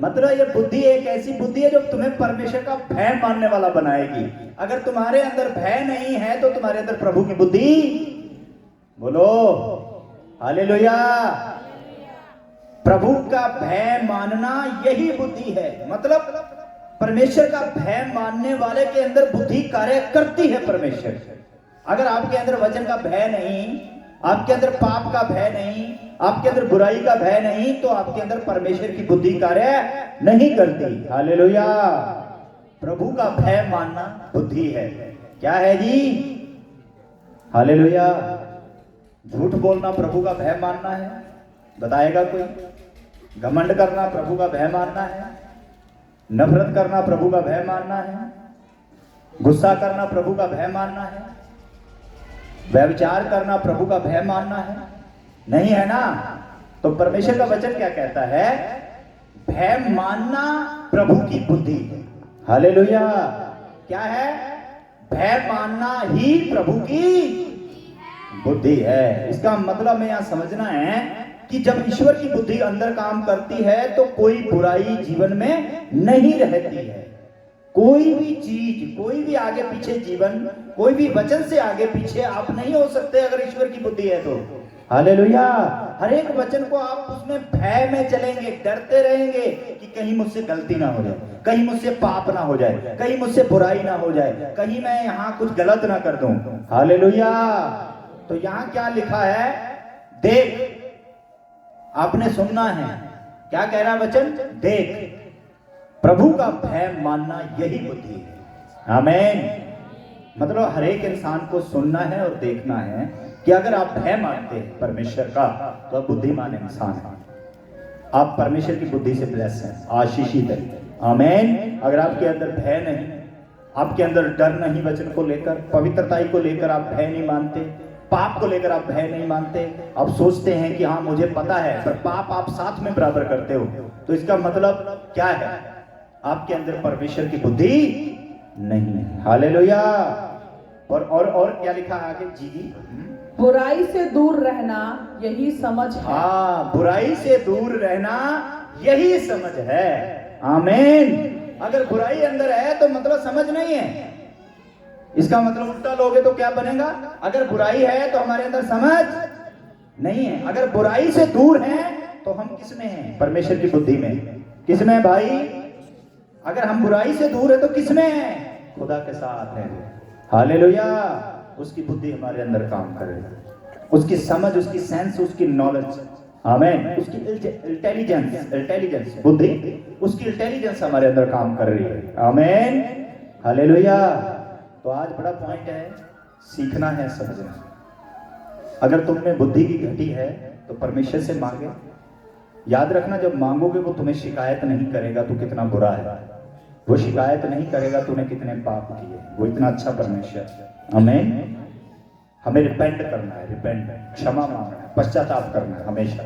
मतलब ये बुद्धि एक ऐसी बुद्धि है जो तुम्हें परमेश्वर का भय मानने वाला बनाएगी। अगर तुम्हारे अंदर भय नहीं है तो तुम्हारे अंदर प्रभु की बुद्धि, बोलो, हालेलुया। प्रभु का भय मानना यही बुद्धि है। मतलब परमेश्वर का भय मानने वाले के अंदर बुद्धि कार्य करती है परमेश्वर। अगर आपके अंदर वचन का भय नहीं, आपके अंदर पाप का भय नहीं, आपके अंदर बुराई का भय नहीं, तो आपके अंदर परमेश्वर की बुद्धि कार्य नहीं करती। हालेलुया। प्रभु का भय मानना बुद्धि है। क्या है जी? हालेलुया। झूठ बोलना प्रभु का भय मानना है, बताएगा कोई? घमंड करना प्रभु का भय मानना है, नफरत करना प्रभु का भय मानना है, गुस्सा करना प्रभु का भय मानना है, व्यभिचार करना प्रभु का भय मानना है? नहीं है ना। तो परमेश्वर का वचन क्या कहता है? भय मानना प्रभु की बुद्धि है। हालेलुया। क्या है? भय मानना ही प्रभु की बुद्धि है। इसका मतलब हमें यहां समझना है कि जब ईश्वर की बुद्धि अंदर काम करती है तो कोई बुराई जीवन में नहीं रहती है। कोई भी चीज, कोई भी आगे पीछे जीवन, कोई भी वचन से आगे पीछे आप नहीं हो सकते अगर ईश्वर की बुद्धि है तो। हालेलुया। हर एक वचन को आप उसमें भय में चलेंगे, डरते रहेंगे कि कहीं मुझसे गलती ना हो जाए, कहीं मुझसे पाप ना हो जाए, कहीं मुझसे बुराई ना हो जाए, कहीं मैं यहां कुछ गलत ना कर दूं। हालेलुया। तो यहां क्या लिखा है? देख, आपने सुनना है। क्या कह रहा है वचन? देख, प्रभु का भय मानना यही बुद्धि है। आमीन। मतलब हर एक इंसान को सुनना है और देखना है कि अगर आप भय मानते हैं परमेश्वर का तो आप बुद्धिमान इंसान हैं। आप परमेश्वर की बुद्धि से ब्लेस हैं, आशीषित हैं। आमीन। अगर आपके अंदर भय नहीं, आपके अंदर डर नहीं, वचन को लेकर, पवित्रताई को लेकर आप भय नहीं मानते, पाप को लेकर आप भय नहीं मानते, आप सोचते हैं कि हाँ मुझे पता है, पर पाप आप साथ में बराबर करते हो, तो इसका मतलब क्या है? आपके अंदर परमेश्वर की बुद्धि नहीं है। हालेलुया। और क्या लिखा है आगे जी? बुराई से दूर रहना यही समझ है। हाँ, बुराई से दूर रहना यही समझ है। आमीन। अगर बुराई अंदर है तो मतलब समझ नहीं है। इसका मतलब उल्टा लोगे तो क्या बनेगा? अगर बुराई है तो हमारे अंदर समझ नहीं है। अगर बुराई से दूर है तो हम किस में हैं? परमेश्वर की बुद्धि में। किस में भाई? अगर हम बुराई से दूर है तो किस में है? खुदा के साथ है। हालेलुया। उसकी बुद्धि हमारे अंदर काम करे, उसकी समझ, उसकी सेंस, उसकी नॉलेज, आमीन, उसकी इंटेलिजेंस बुद्धि, उसकी इंटेलिजेंस हमारे अंदर काम कर रही है। आमीन। हालेलुया। तो आज बड़ा पॉइंट है, सीखना है, समझना। अगर तुम में बुद्धि की घटी है तो परमेश्वर से मांगे। याद रखना, जब मांगोगे वो तुम्हें शिकायत नहीं करेगा तू कितना बुरा है, वो शिकायत नहीं करेगा तूने कितने पाप किए। वो इतना अच्छा परमेश्वर। आमीन। हमें रिपेंट करना है, रिपेंट, क्षमा मांगना है, पश्चाताप करना है हमेशा।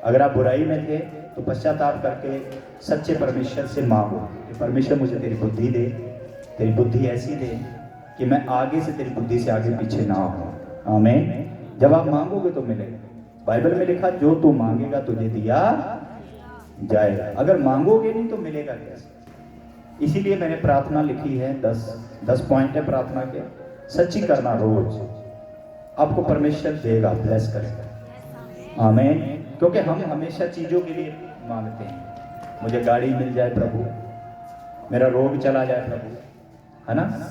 अगर आप बुराई में थे तो पश्चाताप करके सच्चे परमेश्वर से मांगो कि परमेश्वर मुझे तेरी बुद्धि दे, तेरी बुद्धि ऐसी दे कि मैं आगे से तेरी बुद्धि से आगे पीछे ना हो। आमीन। जब आप मांगोगे तो मिलेगा। बाइबल में लिखा जो तू मांगेगा तुझे दिया जाएगा। अगर मांगोगे नहीं तो मिलेगा कैसे? इसीलिए मैंने प्रार्थना लिखी है, 10 पॉइंट है प्रार्थना के। सच्ची करना रोज, आपको परमेश्वर देगा, ब्लेस करेगा। आमीन। क्योंकि हम हमेशा चीजों के लिए मांगते हैं। मुझे गाड़ी मिल जाए प्रभु, मेरा रोग चला जाए प्रभु, है ना,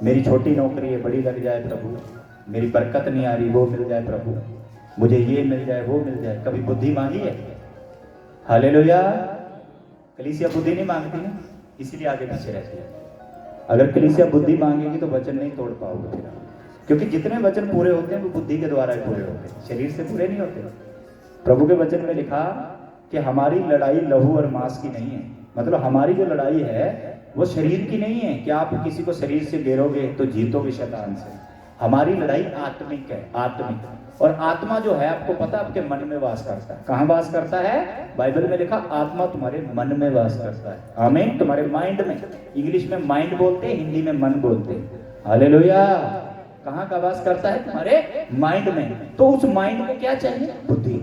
मेरी छोटी नौकरी है बड़ी लग जाए प्रभु, मेरी बरकत नहीं आ रही वो मिल जाए प्रभु, मुझे ये मिल जाए वो मिल जाए। कभी बुद्धि मांगी है? हालेलुया। कलीसिया बुद्धि नहीं मांगती है, इसीलिए आगे पीछे रहती है। अगर कलीसिया बुद्धि मांगेगी तो वचन नहीं तोड़ पाओगे फिर, क्योंकि जितने वचन पूरे होते हैं वो बुद्धि के द्वारा ही पूरे होते हैं, शरीर से पूरे नहीं होते। प्रभु के वचन में लिखा कि हमारी लड़ाई लहू और मांस की नहीं है। मतलब हमारी जो लड़ाई है वो शरीर की नहीं है कि आप किसी को शरीर से गिरोगे तो जीतोगे शैतान से। हमारी लड़ाई आत्मिक है, आत्मिक। और आत्मा जो है आपको पता आपके मन में वास करता है। कहाँ वास करता है? बाइबल में लिखा आत्मा तुम्हारे मन में वास करता है। आमीन। तुम्हारे माइंड में, इंग्लिश में माइंड बोलते हैं, हिंदी में मन बोलते हैं। हालेलुया। कहाँ का वास करता है? तुम्हारे माइंड में। तो उस माइंड को क्या चाहिए? बुद्धि।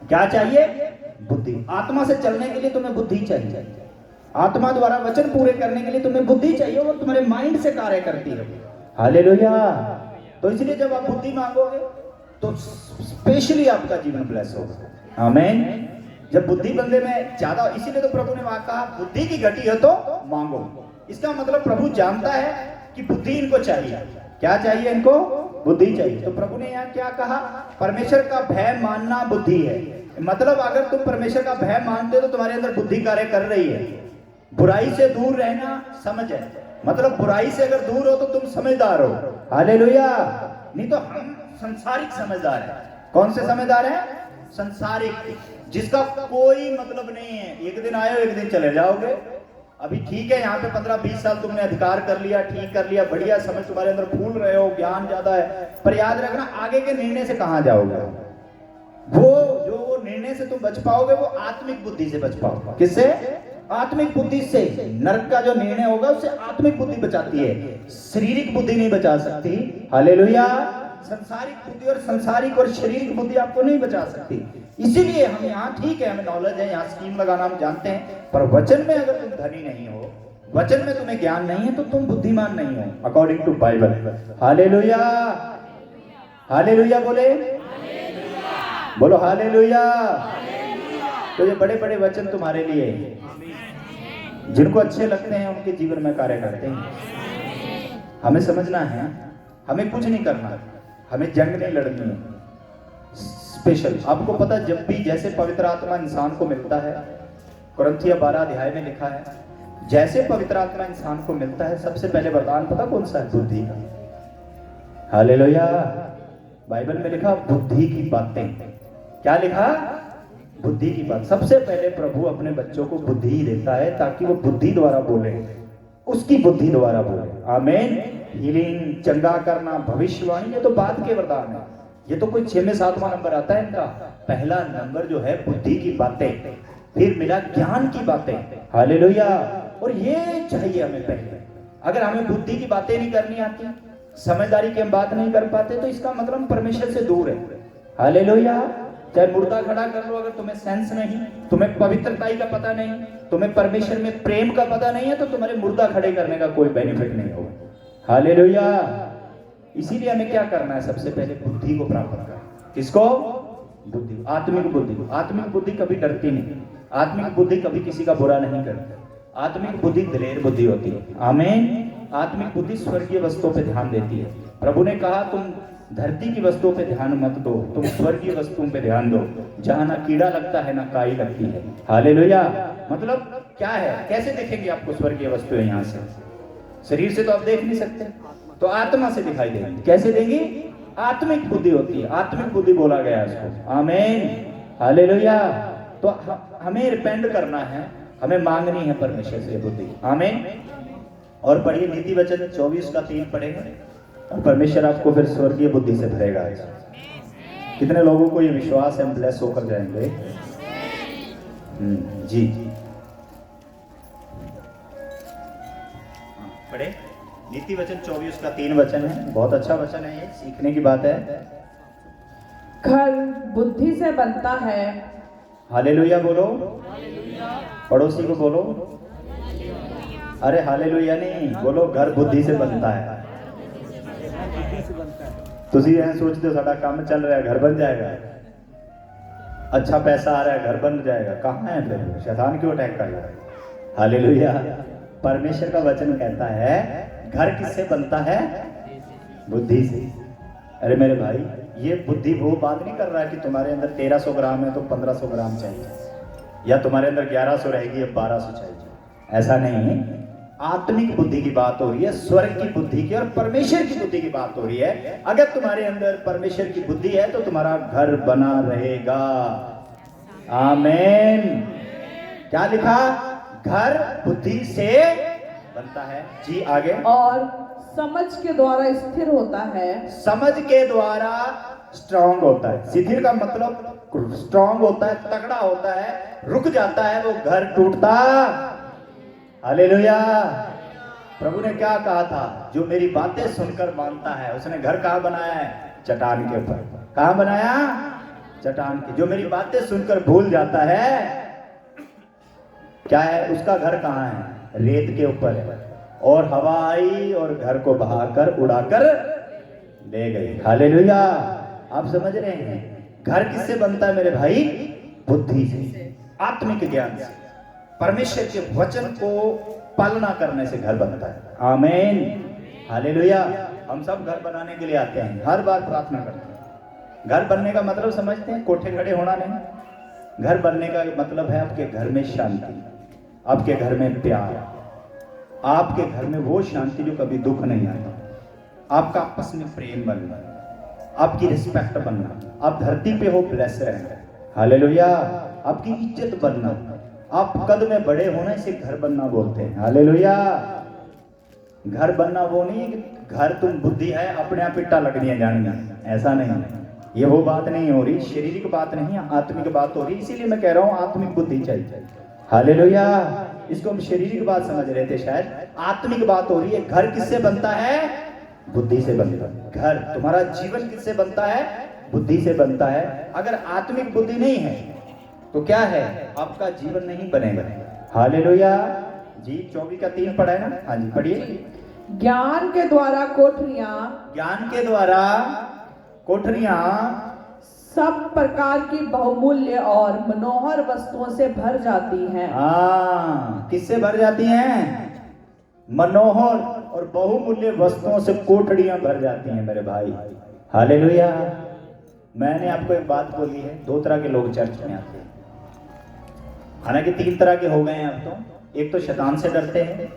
क्या चाहिए? बुद्धि। आत्मा से चलने के लिए तुम्हें बुद्धि चाहिए। आत्मा द्वारा वचन पूरे करने के लिए तुम्हें बुद्धि चाहिए और तुम्हारे माइंड से कार्य करती है। हालेलुया। तो इसलिए जब आप बुद्धि मांगोगे तो स्पेशली आपका जीवन ब्लेस होगा। आमीन। जब बुद्धि बंदे में ज्यादा, इसीलिए तो प्रभु ने वहां कहा बुद्धि की घटी हो तो मांगो। इसका मतलब प्रभु जानता है कि बुद्धि इनको चाहिए। क्या चाहिए इनको? बुद्धि चाहिए। तो प्रभु ने यहाँ क्या कहा? परमेश्वर का भय मानना बुद्धि है। मतलब अगर तुम परमेश्वर का भय मानते हो तो तुम्हारे अंदर बुद्धि कार्य कर रही है। बुराई से दूर रहना समझ है, मतलब बुराई से अगर दूर हो तो तुम समझदार हो। हालेलुया। नहीं तो हम संसारिक समझदार हैं। कौन से समझदार हैं? संसारिक, जिसका कोई मतलब नहीं है। एक दिन आए हो एक दिन चले जाओगे। अभी ठीक है, यहाँ पे 15-20 साल तुमने अधिकार कर लिया, ठीक कर लिया, बढ़िया, समझ तुम्हारे अंदर फूल रहे हो, ज्ञान ज्यादा है, पर याद रखना आगे के निर्णय से कहां जाओगे? वो जो निर्णय से तुम बच पाओगे वो आत्मिक बुद्धि से बच पाओगे। किससे? आत्मिक बुद्धि से। नरक का जो निर्णय होगा उससे आत्मिक बुद्धि बचाती है, शारीरिक बुद्धि नहीं बचा सकती। हालेलुया। संसारिक बुद्धि और संसारिक और शारीरिक बुद्धि आपको नहीं बचा सकती। इसीलिए हम यहाँ ठीक है, हमें नॉलेज है, यहाँ स्कीम लगाना हम जानते हैं, पर वचन में अगर तुम धनी नहीं हो, वचन में तुम्हें ज्ञान नहीं है तो तुम बुद्धिमान नहीं हो according to Bible. Hallelujah. Hallelujah बोले, बोलो हालेलुया। तो ये बड़े बड़े वचन तुम्हारे लिए, जिनको अच्छे लगते हैं उनके जीवन में कार्य करते हैं। हमें समझना है, हमें कुछ नहीं करना, हमें जंग नहीं लड़नी है। स्पेशल आपको पता, जब भी जैसे पवित्र आत्मा इंसान को मिलता है, कुरिन्थियों 12 अध्याय में लिखा है, जैसे पवित्र आत्मा इंसान को मिलता है सबसे पहले वरदान पता कौन सा है? बुद्धि का। हालेलुया। बाइबल में लिखा बुद्धि की बातें। क्या लिखा? बुद्धि की बात। सबसे पहले प्रभु अपने बच्चों को बुद्धि ही देता है ताकि वो बुद्धि द्वारा बोले, उसकी बुद्धि द्वारा बोले। आमीन। हीलिंग, चंगा करना, भविष्यवाणी, ये तो बाद के वरदान है। ये तो कोई 6 में 7वां नंबर आता है इनका। पहला नंबर जो है बुद्धि की बातें, फिर मिला ज्ञान की बातें। हालेलुया। और ये चाहिए हमें पहले। अगर हमें बुद्धि की बातें नहीं करनी आती, समझदारी की हम बात नहीं कर पाते, तो इसका मतलब हम परमेश्वर से दूर है। हालेलुया। चाहे मुर्दा खड़ा कर लो, अगर तुम्हें सेंस नहीं, तुम्हें पवित्रताई का पता नहीं, तुम्हें परमेश्वर में प्रेम का पता नहीं है, तो तुम्हारे मुर्दा खड़े करने का कोई बेनिफिट नहीं होगा। हालेलुया। इसीलिए हमें क्या करना है? सबसे पहले बुद्धि को प्राप्त करना। किसको? बुद्धि, आत्मिक बुद्धि। आत्मिक बुद्धि कभी डरती नहीं, आत्मिक बुद्धि कभी किसी का बुरा नहीं करती। आत्मिक बुद्धि दिलेर बुद्धि होती है। आमीन। आत्मिक बुद्धि स्वर्गीय वस्तुओं पे ध्यान देती है। प्रभु ने कहा तुम धरती की वस्तुओं पे ध्यान मत दो, तुम स्वर्गीय वस्तुओं पे ध्यान दो, जहां ना कीड़ा लगता है ना काई लगती है। हालेलुया। मतलब क्या है? कैसे देखेंगे आपको स्वर्गीय वस्तुएं? यहाँ से शरीर से तो आप देख नहीं सकते, तो आत्मा से दिखाई देंगी। कैसे देंगी? आत्मिक बुद्धि होती है, आत्मिक बुद्धि बोला गया है उसको। आमीन। हालेलुया। तो हमें रिपेंड करना है, हमें मांगनी है परमेश्वर से बुद्धि। आमीन। और पढ़िए नीति वचन 24 का 3 पढ़ेंगे और परमेश्वर आपको फिर स्वर्गीय बुद्धि से भरेगा। कितने लोगों को ये विश्वास है हम ब्लेस होकर जाएंगे? जी पढ़े नीति वचन 24 का 3 वचन है। बहुत अच्छा वचन है, ये सीखने की बात है। घर बुद्धि से बनता है। हालेलुया बोलो। पड़ोसी को बोलो, अरे हालेलुया नहीं बोलो, घर बुद्धि से बनता है। तुसी यह सोचते हो साडा काम चल रहा है घर बन जाएगा, अच्छा पैसा आ रहा है घर बन जाएगा। कहाँ है? फिर शैतान क्यों अटैक कर रहा है? हालेलुया। परमेश्वर का वचन कहता है घर किससे बनता है? बुद्धि से। अरे मेरे भाई, ये बुद्धि वो बात नहीं कर रहा है कि तुम्हारे अंदर 1300 ग्राम है तो 1500 ग्राम चाहिए, या तुम्हारे अंदर 1100 रहेगी अब 1200 चाहिए। ऐसा नहीं, आत्मिक बुद्धि की बात हो रही है, स्वर्ग की बुद्धि की और परमेश्वर की बुद्धि की बात हो रही है। अगर तुम्हारे अंदर परमेश्वर की बुद्धि है तो तुम्हारा घर बना रहेगा। आमीन। क्या लिखा? घर बुद्धि से बनता है। जी आगे। और समझ के द्वारा स्थिर होता है। समझ के द्वारा स्ट्रांग होता है। शिथिल का मतलब स्ट्रांग होता है, तगड़ा होता है, रुक जाता है, वो घर टूटता। हालेलुया। प्रभु ने क्या कहा था? जो मेरी बातें सुनकर मानता है, उसने घर कहाँ बनाया है? चट्टान के ऊपर। कहाँ बनाया? चट्टान के। जो मेरी बातें सुनकर भूल जाता है, क्या है? उसका घर कहाँ है? रेत के ऊपर है। और हवा आई और घर को बहाकर उड़ाकर ले गई। हालेलुया। आप समझ रहे हैं? घर किससे बनता है मेरे भाई? बुद्धि से, आत्मिक ज्ञान से, परमेश्वर के वचन को पालना करने से घर बनता है। आमीन, हालेलुया। हम सब घर बनाने के लिए आते हैं, हर बार प्रार्थना करते हैं। घर बनने का मतलब समझते हैं? कोठे खड़े होना नहीं। घर बनने का मतलब है आपके घर में शांति, आपके घर में प्यार, आपके घर में वो शांति जो कभी दुख नहीं आता, आपका आपस में प्रेम बनना, आपकी रिस्पेक्ट बनना, आप धरती पे हो ब्लेस रहना, हालेलुया। आपकी इज्जत बनना, आप कद में बड़े होना, इसे घर बनना बोलते हैं, हालेलुया। घर बनना वो नहीं है कि घर तुम बुद्धि है अपने आप इट्टा लग दिया जाएंगे, ऐसा नहीं है। ये वो बात नहीं हो रही, शारीरिक बात नहीं है, आत्मिक बात हो रही। इसीलिए मैं कह रहा हूँ आत्मिक बुद्धि चाहिए, हालेलुया। इसको हम शारीरिक बात समझ रहे थे, शायद आत्मिक बात हो रही है। घर किससे बनता है? बुद्धि से बनता है। घर, तुम्हारा जीवन किससे बनता है? बुद्धि से बनता है। अगर आत्मिक बुद्धि नहीं है तो क्या है? आपका जीवन नहीं बनेगा, हालेलुया जी। 24:3 पढ़ा है ना? हाँ जी, पढ़िए। ज्ञान के द्वारा कोठरियां, ज्ञान के द्वारा कोठरियां सब प्रकार की बहुमूल्य और मनोहर वस्तुओं से भर जाती हैं। हाँ, किससे भर जाती हैं? मनोहर और बहुमूल्य वस्तुओं से कोठरियां भर जाती हैं मेरे भाई, हालेलुया। मैंने आपको एक बात बोली है, 2 तरह के लोग चर्च में आते हैं, हालांकि 3 तरह के हो गए हैं अब तो। एक तो शैतान से डरते हैं,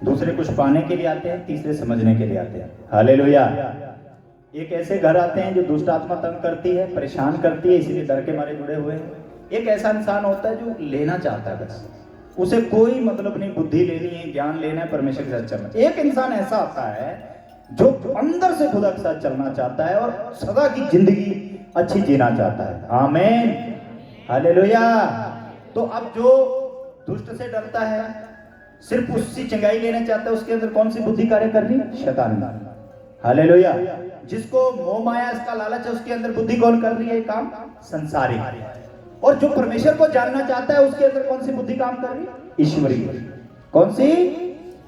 दूसरे कुछ पाने के लिए आते हैं, तीसरे समझने के लिए आते हैं, हालेलुया। एक ऐसे घर आते हैं जो दुष्ट आत्मा तंग करती है, परेशान करती है, इसीलिए डर के मारे जुड़े हुए हैं। एक ऐसा इंसान होता है जो लेना चाहता है, बस उसे कोई मतलब नहीं, बुद्धि लेनी है, ज्ञान लेना है, परमेश्वर के साथ चलना। एक इंसान ऐसा आता है जो अंदर से खुदा के साथ चलना चाहता है और सदा की जिंदगी अच्छी जीना चाहता है, आमीन, हालेलुया। तो अब जो दुष्ट से डरता है, सिर्फ उसकी चंगाई लेना चाहता है, उसके अंदर कौन सी बुद्धि कार्य कर रही? शैतान, हालेलुया। जिसको मोह माया इसका लालच है, उसके अंदर बुद्धि कौन कर रही है? काम संसारिक। और जो परमेश्वर को जानना चाहता है, उसके अंदर कौन सी बुद्धि काम कर रही है? ईश्वरीय। कौन सी?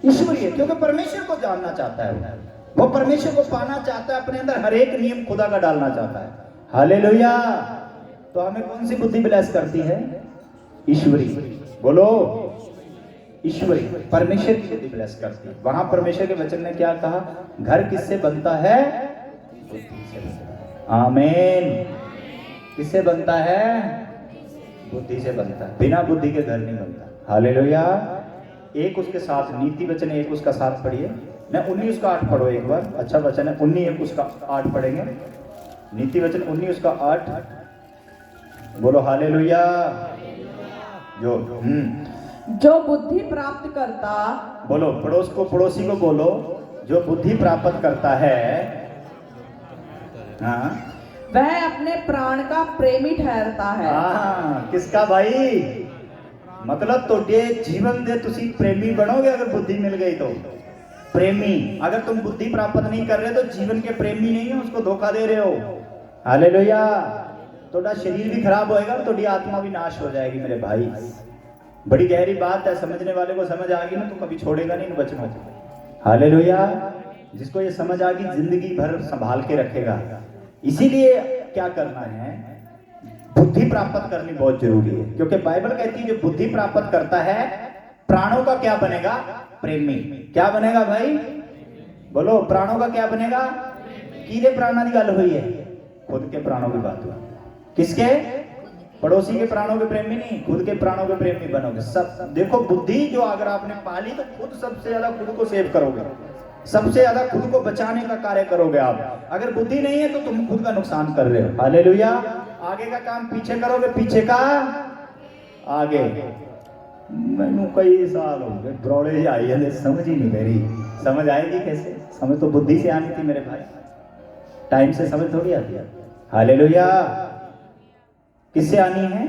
ईश्वरीय, क्योंकि परमेश्वर को जानना चाहता है, वो परमेश्वर को पाना चाहता है, अपने अंदर हर एक नियम खुदा का डालना चाहता है, हालेलुया। तो हमें कौन सी बुद्धि ब्लेस करती है? ईश्वरीय, बोलो ईश्वरीय, परमेश्वर की बुद्धि ब्लेस करती है। वहां परमेश्वर के वचन ने क्या कहा? घर किससे बनता है? बुद्धि से बनता है, आमीन। किससे बनता है? बुद्धि से बनता है। बिना बुद्धि के घर नहीं बनता, हालेलुया। एक उसके साथ नीति वचन, एक उसका साथ पढ़िए ना। 19 उसका 8 पढ़ो एक बार, अच्छा वचन है। 19 एक उसका 8 पढ़ेंगे, नीति वचन 19 उसका 8, बोलो हालेलुया। जो बुद्धि प्राप्त करता, बोलो पड़ोस को, पड़ोसी को बोलो, जो बुद्धि प्राप्त करता है, हाँ, वह अपने प्राण का प्रेमी ठहरता है। हाँ, किसका भाई? मतलब तोड़े जीवन दे तुसी प्रेमी बनोगे अगर बुद्धि मिल गई तो। प्रेमी, अगर तुम बुद्धि प्राप्त नहीं कर रहे तो जीवन के प्रेमी नहीं हो, उसको धोखा दे रहे हो, हालेलुया। थोड़ा शरीर भी खराब होएगा, थोड़ी आत्मा भी नाश हो जाएगी मेरे भाई। बड़ी गहरी बात है, समझने वाले को समझ आ गई ना तो कभी छोड़ेगा नहीं इन वचनों को, हालेलुया। जिसको ये समझ आ गई जिंदगी भर संभाल के रखेगा। इसीलिए क्या करना है? बुद्धि प्राप्त करनी बहुत जरूरी है, क्योंकि बाइबल कहती है जो बुद्धि प्राप्त करता है प्राणों का क्या बनेगा? प्रेमी। क्या बनेगा भाई? बोलो, प्राणों का क्या बनेगा? कीरे प्राणों की गल हुई है, खुद के प्राणों की बात हुई। किसके? पड़ोसी के प्राणों के प्रेमी नहीं, खुद के प्राणों के प्रेमी बनोगे। सब देखो, बुद्धि जो अगर आपने पाली तो खुद सबसे ज्यादा खुद को सेव करोगे, सबसे ज्यादा खुद को बचाने का कार्य करोगे आप। अगर बुद्धि नहीं है तो तुम खुद का नुकसान कर रहे हो, हालेलुया। आगे का काम पीछे करोगे, पीछे का आगे। मैनू कई साल हो गए ब्रौड़े आई है, समझ ही नहीं मेरी। समझ आएगी कैसे? समझ तो बुद्धि से आनी थी मेरे भाई, टाइम से समझ थोड़ी आती है, हालेलुया। किससे आनी है?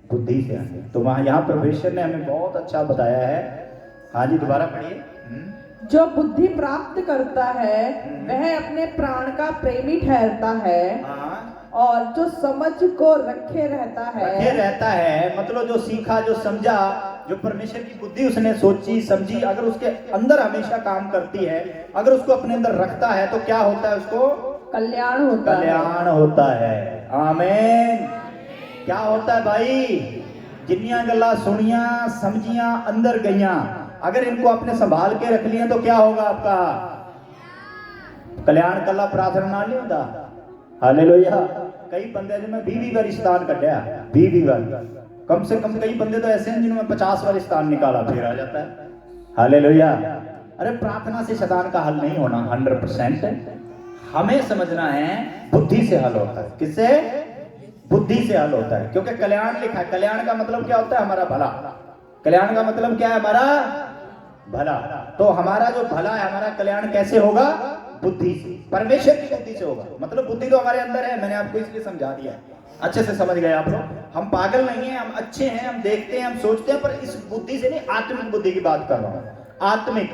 बुद्धि से आनी है। तो वहां यहाँ परमेश्वर ने हमें बहुत अच्छा बताया है। हाँ जी, दोबारा पढ़िए। जो बुद्धि प्राप्त करता है वह अपने प्राण का प्रेमी ठहरता है, और जो समझ को रखे रहता है, मतलब जो सीखा, जो समझा, जो परमेश्वर की बुद्धि उसने सोची समझी, अगर उसके अंदर हमेशा काम करती है, अगर उसको अपने अंदर रखता है तो क्या होता है? उसको कल्याण होता है। कल्याण होता है। आमीन। क्या होता है भाई? जिन्नियां गल्लां सुनिया समझियां अंदर गईयां, अगर इनको आपने संभाल के रख लिया तो क्या होगा आपका? कल्याण कला प्रार्थना नाल नहीं होता। हालेलुया। कई बंदे जो मैं 20 बार स्थान कटिया, 20 बार, कम से कम कई बंदे तो ऐसे हैं जिन्होंने 50 बार स्थान निकाला, फिर आ जाता है। हालेलुया। अरे प्रार्थना से शैतान का हल नहीं होना 100%। हमें समझना है बुद्धि से हल होता है। किससे? बुद्धि से हल होता है, क्योंकि कल्याण लिखा है। कल्याण का मतलब क्या होता है? हमारा भला। कल्याण का मतलब क्या है? हमारा भला। तो हमारा जो भला है, हमारा कल्याण कैसे होगा? बुद्धि से, परमेश्वर की बुद्धि से होगा। मतलब बुद्धि तो हमारे अंदर है, मैंने आपको इसलिए समझा दिया है, अच्छे से समझ गए आप लोग। हम पागल नहीं है, हम अच्छे हैं, हम देखते हैं, हम सोचते हैं, पर इस बुद्धि से नहीं, आत्मिक बुद्धि की बात कर रहा हूं। आत्मिक,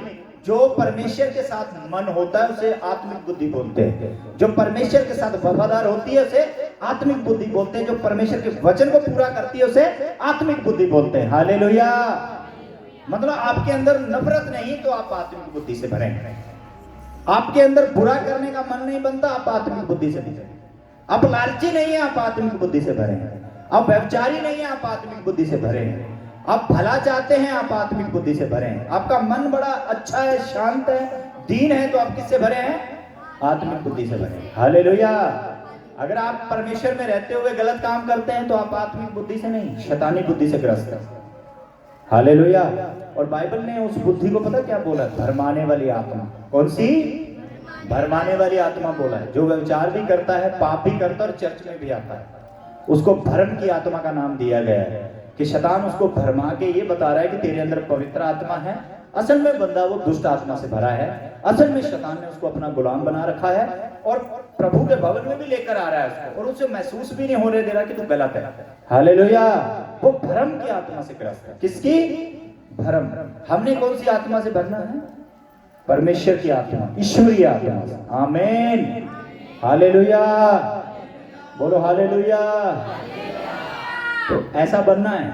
जो परमेश्वर के साथ मन होता है उसे आत्मिक बुद्धि बोलते हैं। जो परमेश्वर के साथ वफादार होती है उसे आत्मिक बुद्धि बोलते हैं। जो परमेश्वर के वचन को पूरा करती है उसे आत्मिक बुद्धि बोलते हैं। हालेलुया। मतलब आपके अंदर नफरत नहीं तो आप आत्मिक बुद्धि से भरे हैं। आपके अंदर बुरा करने का मन नहीं बनता, आप आत्मिक बुद्धि से भरे हैं। आप लालची नहीं है, आप आत्मिक बुद्धि से भरे हैं। आप व्यभिचारी नहीं है, आप आत्मिक बुद्धि से भरे हैं। आप भला चाहते हैं, आप आत्मिक बुद्धि से भरे हैं। आपका मन बड़ा अच्छा है, शांत है, दीन है, तो आप किससे भरे हैं? आत्मिक बुद्धि से भरे हैं। हालेलुया। अगर आप परमेश्वर में रहते हुए गलत काम करते हैं तो आप आत्मिक बुद्धि से नहीं, शैतानी बुद्धि से ग्रस्त हैं। हालेलुया। और बाइबल ने उस बुद्धि को पता क्या बोला? भरमाने वाली आत्मा। कौन सी? भरमाने वाली आत्मा बोला है। जो व्यभिचार भी करता है, पाप भी करता है और चर्च में भी आता है, उसको भरम की आत्मा का नाम दिया गया है। कि शैतान उसको भरमा के ये बता रहा है कि तेरे अंदर पवित्र आत्मा है, असल में बंदा वो दुष्ट आत्मा से भरा है। असल में शैतान ने उसको अपना गुलाम बना रखा है और प्रभु के भवन में भी लेकर आ रहा है उसको, और उसे महसूस भी नहीं होने दे रहा कि तू गलत है। हालेलुया। वो भरम की आत्मा से ग्रस्त है। किसकी? भरम। हमने कौन सी आत्मा से भरना है? परमेश्वर की आत्मा, ईश्वरीय आत्मा से। आमीन। हालेलुया। बोलो हालेलुया। तो ऐसा बनना है,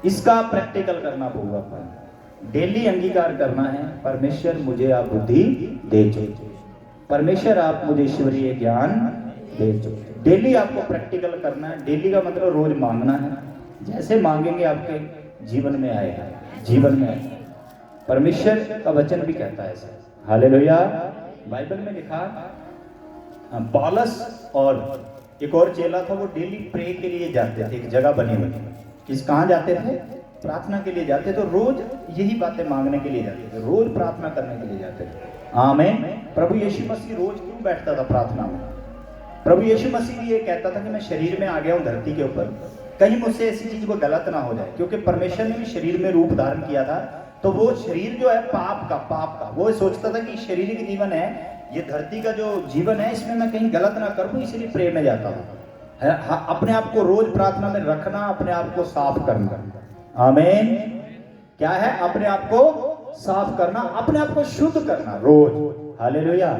इसका प्रैक्टिकल करना होगा। डेली अंगीकार करना है, परमेश्वर मुझे आप बुद्धि दे दो, परमेश्वर आप मुझे ईश्वरीय ज्ञान दे दो। डेली आपको प्रैक्टिकल करना है। डेली का मतलब रोज मांगना है। जैसे मांगेंगे आपके जीवन में आएगा, जीवन में आएगा। परमेश्वर का वचन भी कहता है ऐसा। हालेलुया। बाइबल में लिखा, पौलुस और एक और चेला था, वो डेली प्रे के लिए जाते थे। एक जगह बनी हुई, किस कहाँ जाते थे? प्रार्थना के लिए जाते। तो रोज यही बातें मांगने के लिए जाते थे, रोज प्रार्थना करने के लिए जाते थे। आमीन। प्रभु यीशु मसीह रोज क्यों बैठता था प्रार्थना में? प्रभु यीशु मसीह भी ये कहता था कि मैं शरीर में आ गया हूँ धरती के ऊपर, कहीं मुझसे ऐसी चीज को गलत ना हो जाए। क्योंकि परमेश्वर ने भी शरीर में रूप धारण किया था, तो वो शरीर जो है पाप का वो सोचता था कि शारीरिक जीवन है, ये धरती का जो जीवन है, इसमें मैं कहीं गलत ना करूं, इसलिए प्रे में जाता हूं। अपने आप को रोज प्रार्थना में रखना, अपने आप को साफ करना। आमीन। क्या है? अपने आप को साफ करना, अपने आप को शुद्ध करना रोज। हालेलुया।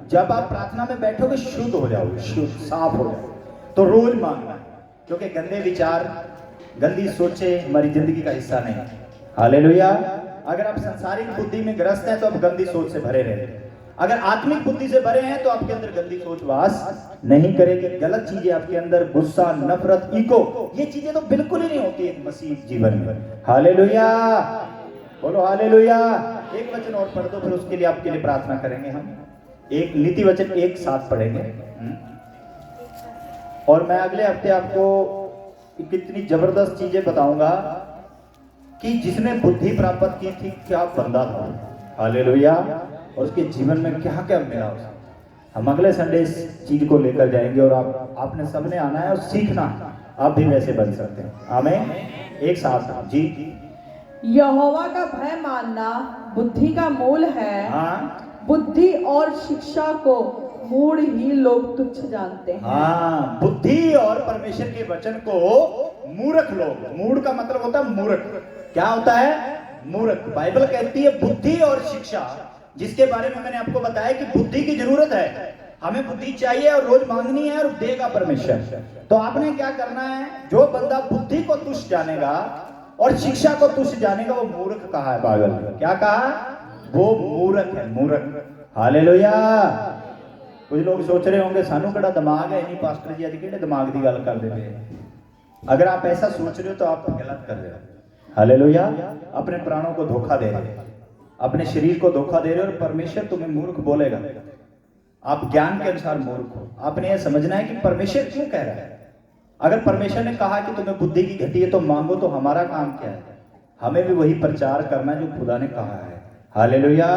जब आप प्रार्थना में बैठोगे शुद्ध हो जाओगे, शुद्ध साफ हो जाओगे। तो रोज मांगना, क्योंकि गंदे विचार, गंदी सोचे हमारी जिंदगी का हिस्सा नहीं। हालेलुया। अगर आप संसारिक बुद्धि में ग्रस्त हैं तो आप गंदी सोच से भरे रहेंगे। अगर आत्मिक बुद्धि से भरे हैं तो आपके अंदर गंदी सोच वास नहीं करेगी। गलत चीजें आपके अंदर, गुस्सा, नफरत, ईगो, ये चीजें तो बिल्कुल ही नहीं होती मसीह जीवन में। हालेलुया। बोलो हालेलुया। एक वचन और पढ़ दो, फिर उसके लिए आपके लिए प्रार्थना करेंगे। हम एक नीति वचन एक साथ पढ़ेंगे, और मैं अगले हफ्ते आपको कितनी जबरदस्त चीजें बताऊंगा कि जिसने बुद्धि प्राप्त की थी, क्या बंदा था। हालेलुया। और उसके जीवन में क्या क्या मिला उसे। हम अगले संडे इस चीज को लेकर जाएंगे, और आपने सबने आना है और सीखना, आप भी वैसे बन सकते हैं। आमीन। एक साथ जी। यहोवा का भय मानना बुद्धि का मूल है। हाँ। बुद्धि और शिक्षा को मूढ़ ही लोग तुच्छ जानते हैं। हाँ, बुद्धि और परमेश्वर के वचन को मूर्ख लोग, मूढ़ का मतलब होता है मूर्ख। क्या होता है? मूर्ख। बाइबल कहती है बुद्धि और शिक्षा, जिसके बारे में मैंने आपको बताया कि बुद्धि की जरूरत है, हमें बुद्धि चाहिए और रोज मांगनी है, और देगा परमेश्वर। तो आपने क्या करना है? जो बंदा बुद्धि को तुच्छ जानेगा और शिक्षा को तुच्छ जानेगा, वो मूर्ख कहा है बाइबल में। क्या कहा? वो मूर्ख है, मूर्ख। हालेलुया। कुछ लोग सोच रहे होंगे सानू कड़ा दिमाग है नहीं, पास्टर जी अज किहड़े दिमाग की गल करते पे। अगर आप ऐसा सोच रहे हो तो आप गलत कर रहे हो। हालेलुया। अपने प्राणों को धोखा दे रहे हो, अपने शरीर को धोखा दे रहे हो, और परमेश्वर तुम्हें मूर्ख बोलेगा। आप ज्ञान के अनुसार मूर्ख हो। आपने यह समझना है कि परमेश्वर क्यों कह रहा है। अगर परमेश्वर ने कहा कि तुम्हें बुद्धि की घटी है तो मांगो, तो हमारा काम क्या है? हमें भी वही प्रचार करना है जो खुदा ने कहा है। हालेलुया।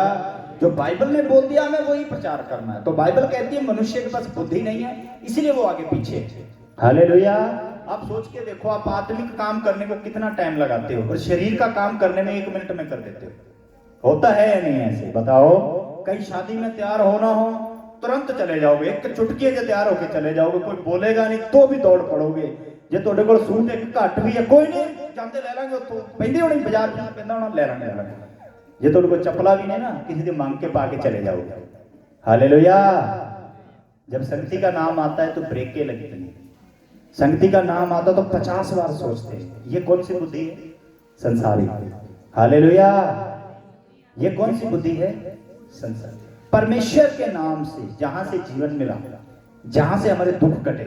जो बाइबल ने बोल दिया हमें वही प्रचार करना है। तो बाइबल कहती है मनुष्य के पास बुद्धि नहीं है, इसलिए वो आगे पीछे है। हालेलुया। आप सोच के देखो, आप आत्मिक काम करने को कितना टाइम लगाते हो और शरीर का काम करने में 1 मिनट में कर देते हो। होता है या नहीं ऐसे? बताओ। कहीं शादी में तैयार होना हो तुरंत चले जाओगे, एक चुटकी से तैयार होके चले जाओगे, कोई बोलेगा नहीं तो भी दौड़ पड़ोगे। जे ਤੁਹਾਡੇ ਕੋਲ सूट एक घट भी है, कोई नहीं ਜਾਂਦੇ ਲੈ ਲਾਂਗੇ, ਉੱਥੋਂ ਪੈਂਦੀ ਹੋਣੀ ਬਾਜ਼ਾਰ ਵਿੱਚ ਪੈਂਦਾ ਹੋਣਾ, ਲੈ ਲਾਂਗੇ। जे ਤੁਹਾਡੇ ਕੋਲ चप्पला भी नहीं ना, किसी से मांग के पा के चले जाओगे। हालेलुया। जब संगति का नाम आता है तो ब्रेकें लगती हैं, संगति का नाम आता तो 50 बार सोचते हैं। ये कौन सी बुद्धि है? संसारिक। हालेलुया। ये कौन सी बुद्धि है? संसारिक। परमेश्वर के नाम से जहां से जीवन मिला, जहां से हमारे दुख कटे,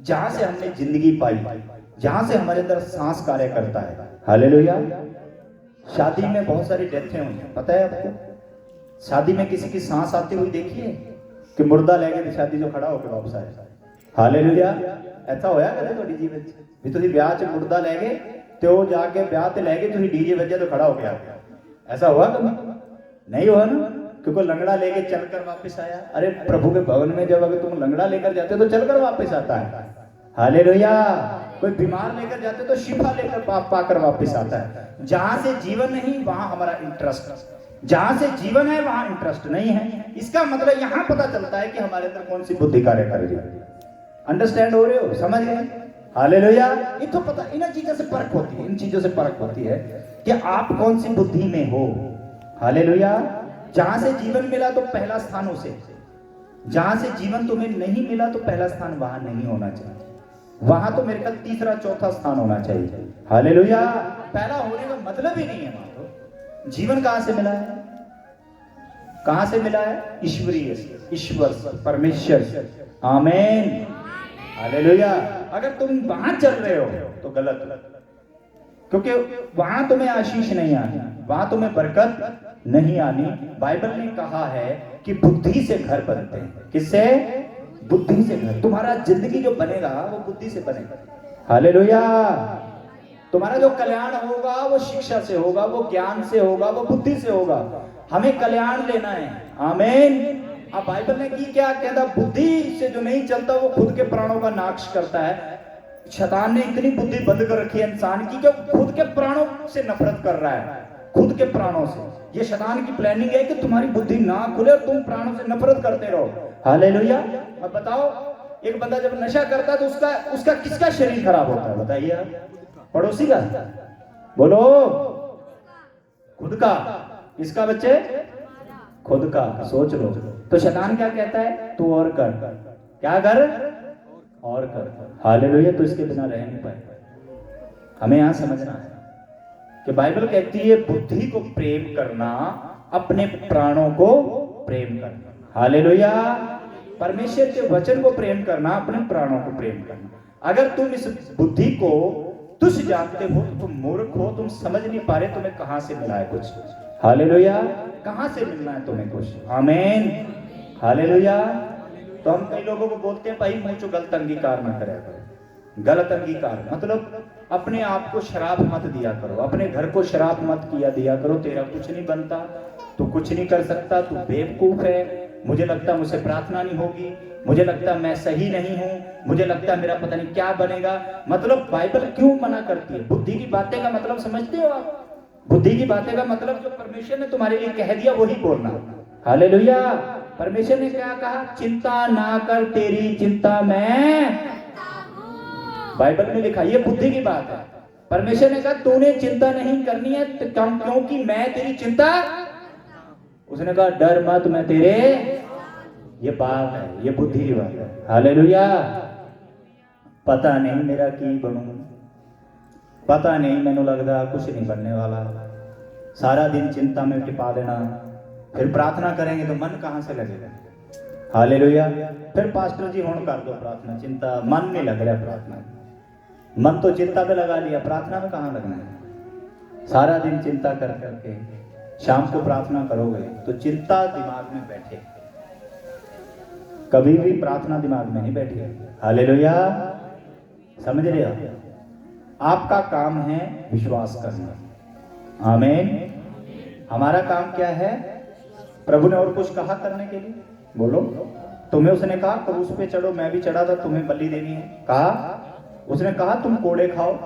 जहां से हमने जिंदगी पाई, जहां से हमारे अंदर सांस कार्य करता है। हालेलुया। शादी में बहुत सारी डेथें हुई हैं, पता है आपको? शादी में किसी की सांस आती हुई देखिए कि मुर्दा ले गए शादी जो खड़ा होकर वापस आया। हालेलुया। ऐसा होया कदे ਤੁਹਾਡੀ ਜੀਵਨ ਚ ਵੀ ਤੁਸੀਂ ਵਿਆਹ ਚ ਮੁਰਦਾ ਲੈ ਗਏ ਤੇ ਉਹ ਜਾ ਕੇ ਵਿਆਹ ਤੇ ਲੈ ਗਏ, ਤੁਸੀਂ ਡੀजे ਵੱਜਿਆ तो खड़ा हो गया? ऐसा हुआ कभी? नहीं हुआ ना। क्योंकि लंगड़ा लेके चलकर वापस आया। अरे प्रभु के भवन में जब अगर तुम लंगड़ा लेकर जाते हो तो चलकर वापस आता है। हालेलुया। कोई बीमार लेकर जाते तो शिफा लेकर पाकर वापस आता है। जहां से जीवन नहीं वहां हमारा इंटरेस्ट, जहां से जीवन है वहां इंटरेस्ट नहीं है। इसका मतलब यहां पता चलता है कि हमारे अंदर कौन सी बुद्धि कार्य कर रही है। अंडरस्टैंड हो रहे हो? समझ गए? हालेलुया। ये तो पता, इन चीजों से परख होती है, इन चीजों से परख होती है कि आप कौन सी बुद्धि में हो। हालेलुया। जहां से जीवन मिला तो पहला स्थान उसे, जहां से जीवन तुम्हें नहीं मिला तो पहला स्थान वहां नहीं होना चाहिए, वहां तो मेरे ख्याल तीसरा चौथा स्थान होना चाहिए। हालेलुया। पहला होने का मतलब ही नहीं है वहां तो। जीवन कहां से मिला है? कहां से मिला है? ईश्वरीय, ईश्वर, परमेश्वर। आमीन। हालेलुया। अगर तुम वहां चल रहे हो तो गलत, क्योंकि वहां तुम्हें आशीष नहीं आनी, वहां तुम्हें बरकत नहीं आनी। बाइबल ने कहा है कि बुद्धि से घर बनते हैं। किससे? बुद्धि से घर। तुम्हारा जिंदगी जो बनेगा वो बुद्धि से बनेगा। हालेलुया। तुम्हारा जो कल्याण होगा वो शिक्षा से होगा, वो ज्ञान से होगा, वो बुद्धि से होगा। हमें कल्याण लेना है। आमीन। अब बाइबल ने की क्या कहता? बुद्धि से जो नहीं चलता वो खुद के प्राणों का नाश करता है। शैतान ने इतनी बुद्धि बंद कर रखी है इंसान की कि खुद के प्राणों से नफरत कर रहा है, खुद के प्राणों से। ये शैतान की प्लानिंग है कि तुम्हारी बुद्धि ना खुले और तुम प्राणों से नफरत करते रहो। हालेलुया। अब बताओ, एक बंदा जब नशा करता है तो उसका किसका शरीर खराब होता है? बताइए आप। पड़ोसी का? बोलो। खुद का। किसका बच्चे? खुद का। सोच लो। तो शैतान क्या कहता है? तू और कर। क्या कर? और कर। हालेलुया। तो इसके बिना रह नहीं पाए। हमें यहां समझना है कि बाइबल कहती है बुद्धि को प्रेम करना, अपने प्राणों को प्रेम करना। हालेलुया। परमेश्वर के वचन को प्रेम करना, अपने प्राणों को प्रेम करना। अगर तुम इस बुद्धि को तुच्छ जानते हो तो तुम मूर्ख हो, तुम समझ नहीं पा रहे तुम्हें कहां से मिला है कुछ। हालेलुया। कहां से मिलना है तुम्हें कुछ। आमीन। हालेलुया। तो हम कई लोगों को बोलते हैं भाई मुंह चो गलत अंगीकार ना करे करो। गलत अंगीकार मतलब अपने आप को शराब मत दिया करो, अपने घर को शराब मत दिया करो। तेरा कुछ नहीं बनता, तू कुछ नहीं कर सकता, तू बेवकूफ है, मुझे लगता मुझसे प्रार्थना नहीं होगी, मुझे लगता मैं सही नहीं हूं, मुझे लगता मेरा पता नहीं क्या बनेगा। मतलब बाइबल क्यों मना करती है? बुद्धि की बातें का मतलब समझते हो आप? बुद्धि की बातें का मतलब जो परमेश्वर ने तुम्हारे लिए कह दिया वही बोलना। हालेलुया। परमेश्वर ने क्या कहा? चिंता ना कर, तेरी चिंता मैं। बाइबल में लिखा, ये बुद्धि की बात है। परमेश्वर ने कहा तूने चिंता नहीं करनी है क्योंकि मैं तेरी चिंता। उसने कहा डर मत, मैं तेरे। ये बात है, ये बुद्धि की बात है। हालेलुया। पता नहीं मेरा की बनूं, पता नहीं, मैनू लगता कुछ नहीं बनने वाला। सारा दिन चिंता में टिपा देना, फिर प्रार्थना करेंगे तो मन कहां से लगेगा? हालेलुया। फिर पास्टर जी होण कर दो प्रार्थना, चिंता मन नहीं लग रहा प्रार्थना में। मन तो चिंता पे लगा लिया, प्रार्थना में कहाँ लगना है। सारा दिन चिंता कर करके शाम को प्रार्थना करोगे तो चिंता दिमाग में बैठे, कभी भी प्रार्थना दिमाग में नहीं बैठे। हालेलुया, समझ रहे हो? आपका काम है विश्वास करना। आमीन। हमारा काम क्या है? प्रभु ने और कुछ कहा करने के लिए? बोलो। तुम्हें उसने कहा क्रूस पे चढ़ो, मैं भी चढ़ा था, तुम्हें बलि देनी है? कहा? उसने कहा तुम कोड़े खाओ?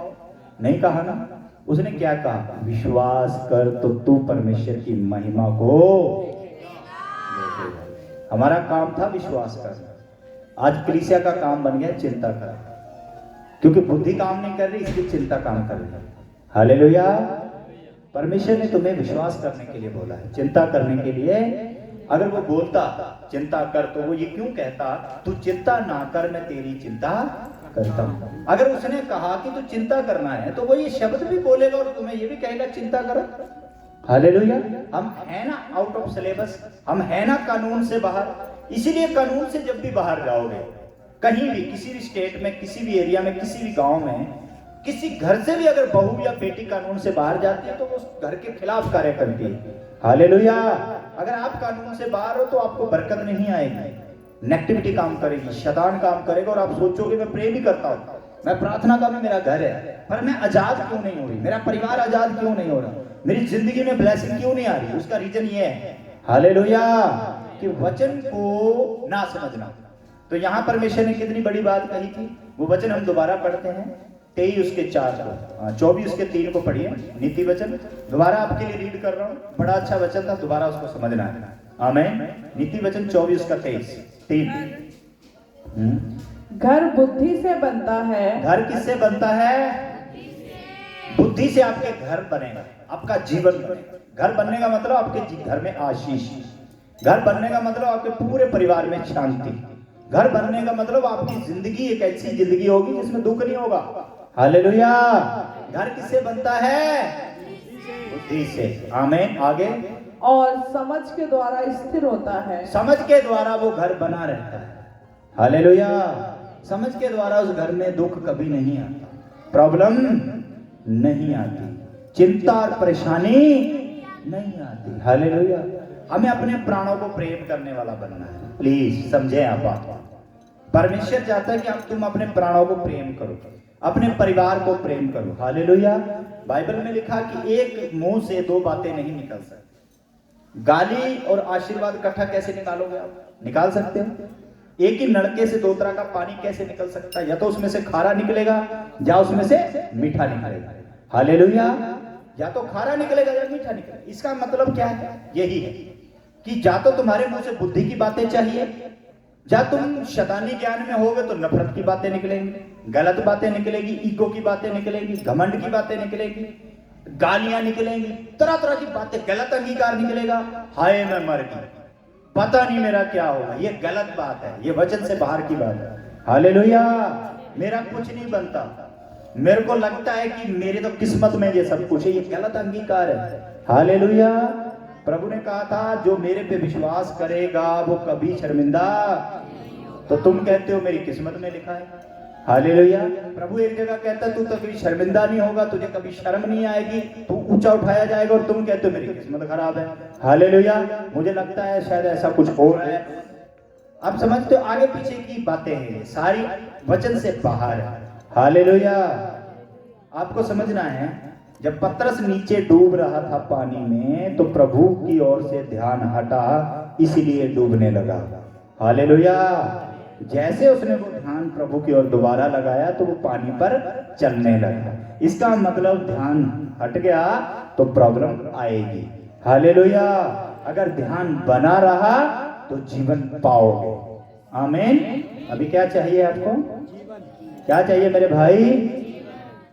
नहीं कहा ना। उसने क्या कहा? विश्वास कर तो तू परमेश्वर की महिमा को देखेगा। हमारा काम था विश्वास करना। आज कलीसिया का काम बन गया चिंता करना, क्योंकि बुद्धि काम नहीं कर रही, इसलिए चिंता काम कर रही है। हालेलुया। परमेश्वर ने तुम्हें विश्वास करने के लिए बोला है, चिंता करने के लिए। अगर वो बोलता चिंता कर तो वो ये क्यों कहता तू चिंता ना कर, मैं तेरी चिंता करता हूं। अगर उसने कहा कि तू चिंता करना है तो वो ये शब्द भी बोलेगा और तुम्हें ये भी कहेगा चिंता करो। हालेलुया। हम है ना आउट ऑफ सिलेबस, हम है ना कानून से बाहर। इसीलिए कानून से जब भी बाहर जाओगे, कहीं भी, किसी भी स्टेट में, किसी भी एरिया में, किसी भी गांव में, किसी घर से भी अगर बहू या बेटी कानून से बाहर जाती है तो वो उस घर के खिलाफ कार्य करती है। हालेलुया। अगर आप कानून से बाहर हो तो आपको बरकत नहीं आएगी, नेगेटिविटी काम करेगी, शैतान काम करेगा और आप सोचोगे मैं प्रे भी करता हूं, मैं प्रार्थना का भी मेरा घर है, पर मैं आजाद क्यों नहीं हो रही, मेरा परिवार आजाद क्यों नहीं हो रहा, मेरी जिंदगी में ब्लेसिंग क्यों नहीं आ रही? उसका रीजन ये है, हालेलुया, कि वचन को ना समझना। तो यहां परमेश्वर ने कितनी बड़ी बात कही थी, वो वचन हम दोबारा पढ़ते हैं 23 उसके 4 को, 24 उसके 3 को पढ़िए, नीति वचन। दोबारा आपके लिए रीड कर रहा हूं, बड़ा अच्छा वचन था, दोबारा उसको समझना है। आमीन। नीति वचन 24 का 23 घर बुद्धि से बनता है। घर किससे बनता है? बुद्धि से आपके घर बनेगा, आपका जीवन बनेगा। घर बनने का मतलब आपके घर में आशीष, घर बनने का मतलब आपके पूरे परिवार में शांति, घर बनने का मतलब आपकी जिंदगी एक ऐसी जिंदगी होगी जिसमें दुख नहीं होगा। हालेलुया। घर किससे बनता है? बुद्धि से। आमीन। आगे। और समझ के द्वारा स्थिर होता है। समझ के द्वारा वो घर बना रहता है। हालेलुया। समझ के द्वारा उस घर में दुख कभी नहीं आता, प्रॉब्लम नहीं आती, चिंता और परेशानी नहीं आती। हालेलुया। हमें अपने प्राणों को प्रेम करने वाला बनना है। प्लीज समझे आप बात। परमेश्वर चाहता है कि आप तुम अपने प्राणों को प्रेम करो, अपने परिवार को प्रेम करो। हालेलुया। बाइबल में लिखा कि एक मुंह से दो बातें नहीं निकल सकती। गाली और आशीर्वाद इकट्ठा कैसे निकालोगे आप? निकाल सकते हो? एक ही नलके से दो तरह का पानी कैसे निकल सकता है? या तो उसमें से खारा निकलेगा या उसमें से मीठा निकलेगा। हालेलुया। या तो खारा निकलेगा या मीठा निकलेगा। इसका मतलब क्या है? यही है कि या तो तुम्हारे मुंह से बुद्धि की बातें चाहिए, या तुम शैतानी ज्ञान में होगे तो नफरत की बातें निकलेंगी, गलत बातें निकलेगी, ईगो की बातें निकलेगी, घमंड की बातें निकलेगी, गालियां निकलेंगी, तरह तरह की बातें, गलत अंगीकार निकलेगा। हाय मैं मर गई, पता नहीं मेरा क्या होगा, ये गलत बात है, ये वचन से बाहर की बात है। हालेलुया। मेरा कुछ नहीं बनता, मेरे को लगता है कि मेरे तो किस्मत में ये सब कुछ है, ये गलत अंगीकार है। हालेलुया। प्रभु ने कहा था जो मेरे पे विश्वास करेगा वो कभी शर्मिंदा, तो तुम कहते हो मेरी किस्मत में लिखा है। हालेलुया। प्रभु एक जगह कहता है तू तो कभी शर्मिंदा नहीं होगा, तुझे कभी शर्म नहीं आएगी, तू ऊंचा उठाया जाएगा, और तुम कहते हो मेरी किस्मत खराब है। हालेलुया। मुझे लगता है शायद ऐसा कुछ हो रहा है। आप समझते हो आगे पीछे की बातें हैं, सारी वचन से बाहर है। हालेलुया। आपको समझना है, जब पतरस नीचे डूब रहा था पानी में तो प्रभु की ओर से ध्यान हटा, इसलिए डूबने लगा। हालेलुया। जैसे उसने वो ध्यान प्रभु की ओर दोबारा लगाया तो वो पानी पर चलने लगा। इसका मतलब ध्यान हट गया तो प्रॉब्लम आएगी। हालेलुया। अगर ध्यान बना रहा तो जीवन पाओगे। आमीन। अभी क्या चाहिए आपको? क्या चाहिए मेरे भाई?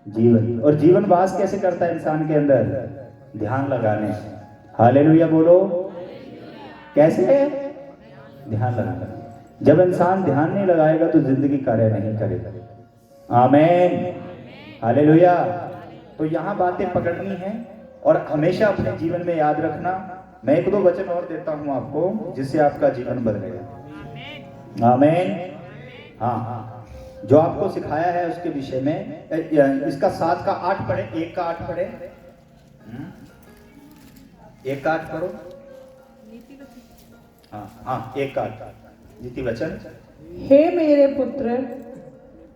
जीवन। और जीवन वास कैसे करता है इंसान के अंदर? ध्यान लगाने से। हालेलुया बोलो। कैसे? ध्यान लगाना। जब इंसान ध्यान नहीं लगाएगा तो जिंदगी कार्य नहीं करेगा। आमीन। हालेलुया। तो यहां बातें पकड़नी है और हमेशा अपने जीवन में याद रखना। मैं एक दो वचन और देता हूं आपको जिससे आपका जीवन बदलेगा। आमीन। हाँ, जो आपको सिखाया है उसके विषय में इसका 7 का 8 पढ़े, 1 का 8 पढ़े, 1 का 8 पढ़ो। हाँ 1 का 8 नीति वचन। हे मेरे पुत्र,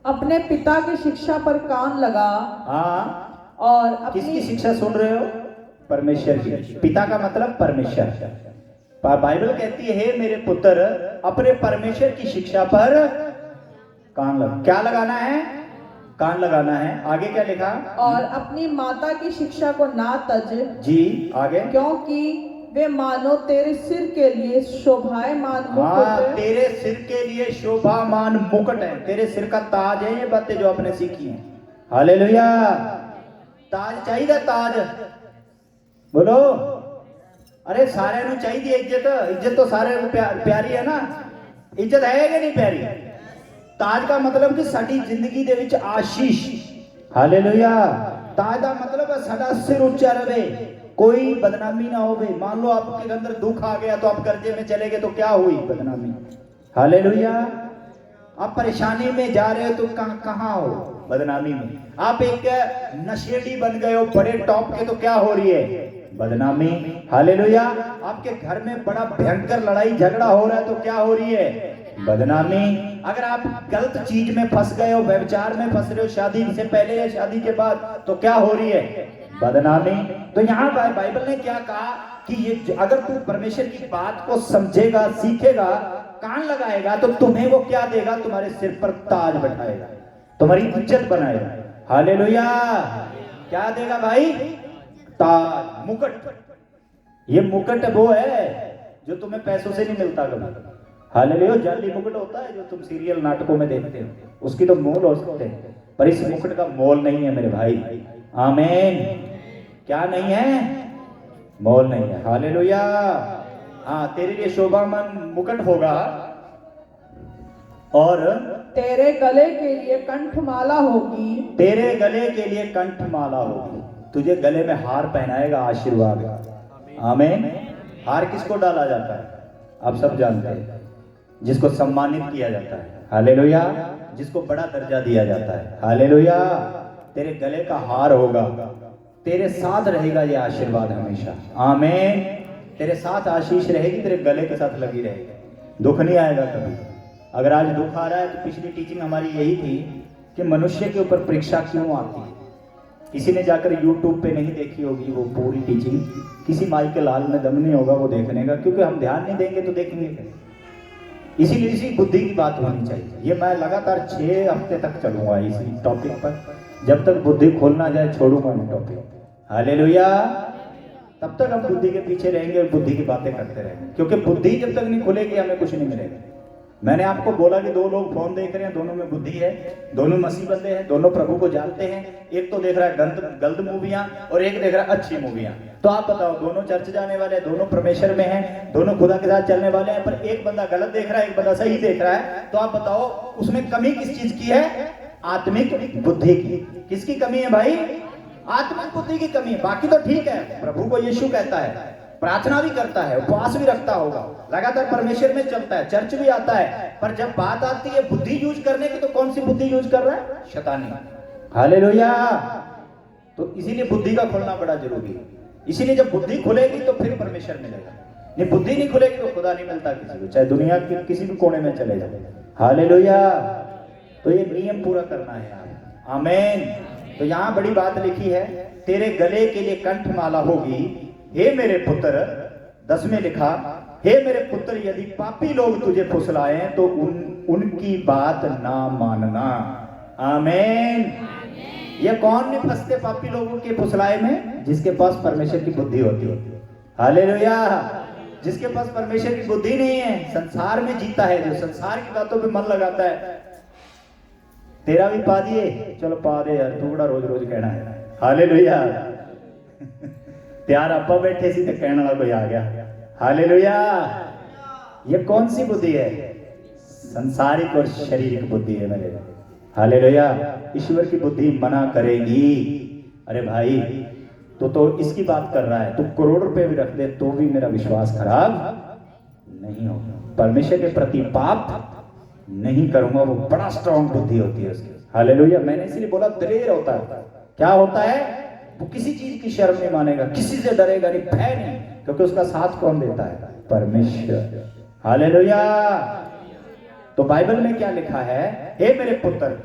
अपने पिता की शिक्षा पर कान लगा। हाँ, और किसकी शिक्षा सुन रहे हो? परमेश्वर की। पिता का मतलब परमेश्वर। बाइबल कहती है हे मेरे पुत्र, अपने परमेश्वर की शिक्षा पर कान लगा। क्या लगाना है? कान लगाना है। आगे क्या लिखा? और अपनी माता की शिक्षा को ना तज। जी आगे। क्योंकि वे मानो तेरे सिर के लिए शोभायमान मुकुट। तेरे सिर के लिए शोभामान मुकुट है, तेरे सिर का ताज है ये बातें जो आपने सीखी हैं। हालेलुया। ताज चाहिए, ताज बोलो। अरे सारे ਨੂੰ चाहिए इज्जत। इज्जत तो सारे को प्यारी है ना। इज्जत है कि नहीं प्यारी? ताज का मतलब कि साडी जिंदगी दे विच आशीष। हालेलुया। ताज का मतलब है साडा सिर ऊंचा रहे, कोई बदनामी ना होवे। मान लो आपके अंदर दुख आ गया तो आप कर्जे में चले गए तो क्या हुई? बदनामी। हालेलुया। आप परेशानी में जा रहे हो तो कहां हो? बदनामी में। आप एक नशेड़ी बन गए हो बड़े टॉप के तो क्या हो रही है? बदनामी। हालेलुया। आपके घर में बड़ा भयंकर लड़ाई झगड़ा हो रहा है तो क्या हो रही है? बदनामी। अगर आप गलत चीज में फंस गए हो, व्यभिचार में फंस रहे हो शादी से पहले या शादी के बाद तो क्या हो रही है? बदनामी। तो यहाँ बाइबल ने क्या कहा कि ये अगर तू परमेश्वर की बात को समझेगा, सीखेगा, कान लगाएगा तो तुम्हें वो क्या देगा? तुम्हारे सिर पर ताज बैठाएगा, तुम्हारी इज्जत बनाएगा। हालेलुया। क्या देगा भाई? ताज, मुकुट। ये मुकुट वो है जो तुम्हें पैसों से नहीं मिलता कभी। हालेलुया। जाली मुकुट होता है जो तुम सीरियल नाटकों में देखते हो, उसकी तो मोल हो सकते हैं, पर इस मुकुट का मोल नहीं है मेरे भाई। आमीन। क्या नहीं है? मोल नहीं है। हालेलुया। हाँ, तेरे लिए शोभामान मुकुट होगा और तेरे गले के लिए कंठमाला होगी। तेरे गले के लिए कंठमाला होगी। तुझे गले में हार पहनाएगा आशीर्वाद का। आमीन। हार किसको डाला जाता है? आप सब जानते हैं, जिसको सम्मानित किया जाता है। हालेलुया। जिसको बड़ा दर्जा दिया जाता है। हालेलुया। तेरे गले का हार होगा, तेरे साथ रहेगा ये आशीर्वाद हमेशा। आमीन। तेरे साथ आशीष रहेगी, तेरे गले के साथ लगी रहेगी, दुख नहीं आएगा कभी। अगर आज दुख आ रहा है तो पिछली टीचिंग हमारी यही थी कि मनुष्य के ऊपर परीक्षा क्यों आती है। किसी ने जाकर YouTube पे नहीं देखी होगी वो पूरी टीचिंग, किसी माई के लाल में दम नहीं होगा वो देखने का, क्योंकि हम ध्यान नहीं देंगे तो देखेंगे कैसे। इसीलिए इसी बुद्धि की बात होनी चाहिए। ये मैं लगातार 6 हफ्ते तक चलूंगा इसी टॉपिक पर, जब तक बुद्धि खोलना जाए छोड़ूंगा नहीं टॉपिक। हालेलुया। तब तक हम बुद्धि के पीछे रहेंगे और बुद्धि की बातें करते रहेंगे, क्योंकि बुद्धि जब तक नहीं खुलेगी हमें कुछ नहीं मिलेगा। मैंने आपको बोला कि 2 लोग फोन देख रहे हैं, दोनों में बुद्धि है, दोनों मसीह बंदे हैं, दोनों प्रभु को जानते हैं। एक तो देख रहा है गलत मूवियां और एक देख रहा है अच्छी मूवियां। तो आप बताओ, दोनों चर्च जाने वाले हैं, दोनों परमेश्वर में हैं, दोनों खुदा के साथ चलने वाले हैं, पर एक बंदा गलत देख रहा है, एक बंदा सही देख रहा है। तो आप बताओ उसमें कमी किस चीज की है? आत्मिक बुद्धि की। किसकी कमी है भाई? आत्मिक बुद्धि की कमी है। बाकी तो ठीक है, प्रभु को यीशु कहता है, प्रार्थना भी करता है, उपवास भी रखता होगा, लगातार परमेश्वर में चलता है, चर्च भी आता है, पर जब बात आती है बुद्धि यूज करने की तो कौन सी बुद्धि यूज कर रहा है? शैतानी। हालेलुया। तो इसीलिए बुद्धि का खोलना बड़ा जरूरी है। इसीलिए जब बुद्धि खुलेगी तो फिर परमेश्वर मिलेगा। नहीं, बुद्धि नहीं खुलेगी तो खुदा नहीं मिलता किसी को, चाहे दुनिया के किसी भी कोने में चले जाए। हालेलुया। तो ये नियम पूरा करना है यार। आमीन। तो यहाँ बड़ी बात लिखी है, तेरे गले के लिए कंठमाला होगी। हे मेरे पुत्र, 10 में लिखा, हे मेरे पुत्र, यदि पापी लोग तुझे फुसलाएं तो उनकी बात ना मानना। आमीन। ये कौन नहीं फंसते पापी लोगों के फुसलाए में? जिसके पास परमेश्वर की बुद्धि होती है। हालेलुया। जिसके पास परमेश्वर की बुद्धि नहीं है, संसार में जीता है, जो संसार की बातों पे मन लगाता है। तेरा भी पा दिए, चलो पा दे यार, तू बड़ा रोज रोज कहना है। हालेलुया। त्यार आपा बैठे सी तो कहने वाला कोई आ गया। हालेलुया। ये कौन सी बुद्धि है? संसारिक और शारीरिक बुद्धि है मेरे। हालेलुया। ईश्वर की बुद्धि मना करेगी। अरे भाई, तो इसकी बात कर रहा है, तू करोड़ रुपए भी रख दे तो भी मेरा विश्वास खराब नहीं होगा। परमेश्वर के प्रति पाप नहीं करूंगा, वो बड़ा स्ट्रांग बुद्धि होती है उसकी। हालेलुया। मैंने इसलिए बोला दलेर होता है। क्या होता है? वो किसी चीज की शर्म नहीं मानेगा, किसी से डरेगा नहीं, भय नहीं, क्योंकि उसका साथ कौन देता है? परमेश्वर। हालेलुया। तो बाइबल में क्या लिखा है? हे मेरे पुत्र,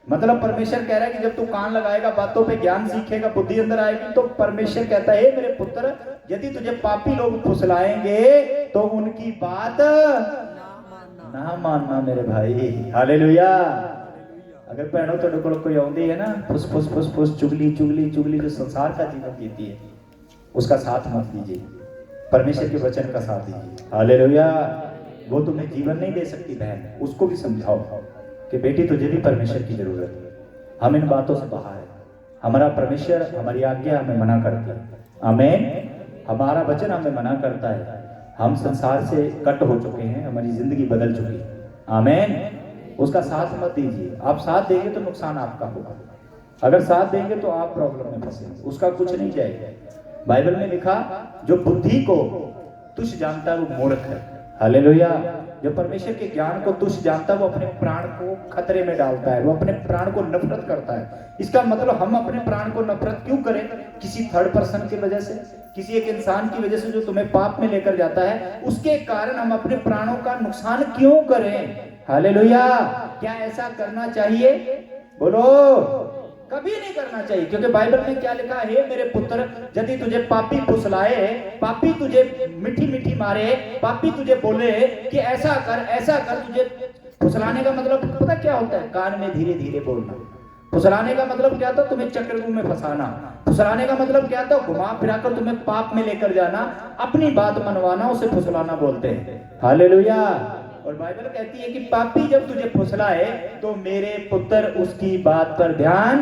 मतलब परमेश्वर कह रहा है कि जब तू कान लगाएगा, बातों पे ज्ञान सीखेगा, बुद्धि अंदर आएगी, तो परमेश्वर कहता है हे मेरे पुत्र, यदि तुझे पापी लोग फुसलाएंगे तो उनकी बात ना मानना मेरे भाई। हालेलुया। अगर भैनों तो कोई आउंदी है ना, फुस फुस फुस फुस, चुगली चुगली चुगली, जो संसार का जीवन जीती है, उसका साथ मत दीजिए, परमेश्वर के वचन का साथ दीजिए। हालेलुया। वो तुम्हें जीवन नहीं दे सकती बहन, उसको भी समझाओ कि बेटी तुझे भी परमेश्वर की जरूरत है। हम इन बातों से बाहर है। हमारा परमेश्वर हमारी आज्ञा हमें मना करता है। आमीन। हमारा वचन हमें मना करता है। हम संसार से कट हो चुके हैं, हमारी जिंदगी बदल चुकी है। आमीन। उसका साथ मत दीजिए। आप साथ देंगे तो नुकसान आपका होगा, अगर साथ देंगे तो आप प्रॉब्लम में फंसेंगे, उसका कुछ नहीं जाएगा। बाइबल में लिखा, जो बुद्धि को तुच्छ जानता है वो मूर्ख है। हालेलुया। जो परमेश्वर के ज्ञान को तुच्छ जानता है वो अपने प्राण को खतरे में डालता है, वो अपने प्राण को नफरत करता है। इसका मतलब हम अपने प्राण को नफरत क्यों करें? किसी थर्ड पर्सन की वजह से, किसी एक इंसान की वजह से जो तुम्हें पाप में लेकर जाता है, उसके कारण हम अपने प्राणों का नुकसान क्यों करें? हालेलुया। क्या ऐसा करना चाहिए? बोलो। कभी नहीं करना चाहिए, क्योंकि बाइबल में क्या लिखा है? हे मेरे पुत्र, यदि तुझे पापी फुसलाए, पापी तुझे मीठी मीठी मारे, पापी तुझे बोले कि ऐसा कर, तुझे फुसलाने का मतलब पता क्या होता है? कान में धीरे धीरे बोलना। फुसलाने का मतलब क्या था? तुम्हें चक्रव्यूह में फंसाना। फुसलाने का मतलब क्या था? घुमा फिराकर तुम्हें पाप में लेकर जाना, अपनी बात मनवाना, उसे फुसलाना बोलते हैं। हालेलुया। और बाइबल कहती है कि पापी जब तुझे फुसलाए तो मेरे पुत्र उसकी बात पर ध्यान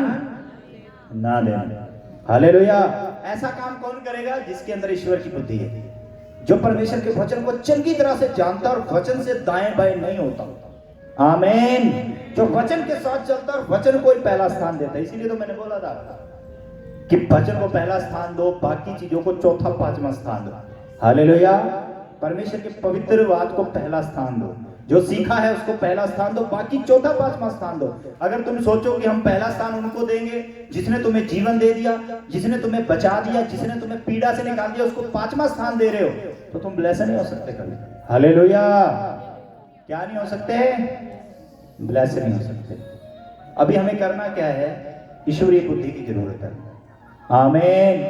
ना देना। हालेलुया। ऐसा काम कौन करेगा? जिसके अंदर ईश्वर की बुद्धि है, जो परमेश्वर के वचन को चंगी तरह से जानता और वचन से दाएं बाएं नहीं होता। आमीन। जो वचन के साथ चलता और वचन को ही पहला स्थान देता है। इसीलिए तो मैंने बोला था कि वचन को पहला स्थान दो, बाकी चीजों को चौथा पांचवा स्थान दो। हालेलुया। परमेश्वर के पवित्र बात को पहला स्थान दो, जो सीखा है उसको पहला स्थान दो, बाकी चौथा पांचवा स्थान दो। अगर तुम सोचो कि हम पहला स्थान उनको देंगे जिसने तुम्हें जीवन दे दिया, जिसने तुम्हें बचा दिया, जिसने तुम्हें पीड़ा से निकाल दिया, उसको पांचवा स्थान दे रहे हो, तो तुम ब्लेस नहीं हो सकते कभी। हालेलुया। क्या नहीं हो सकते? ब्लेस नहीं हो सकते। अभी हमें करना क्या है? ईश्वरीय बुद्धि की जरूरत है। आमीन।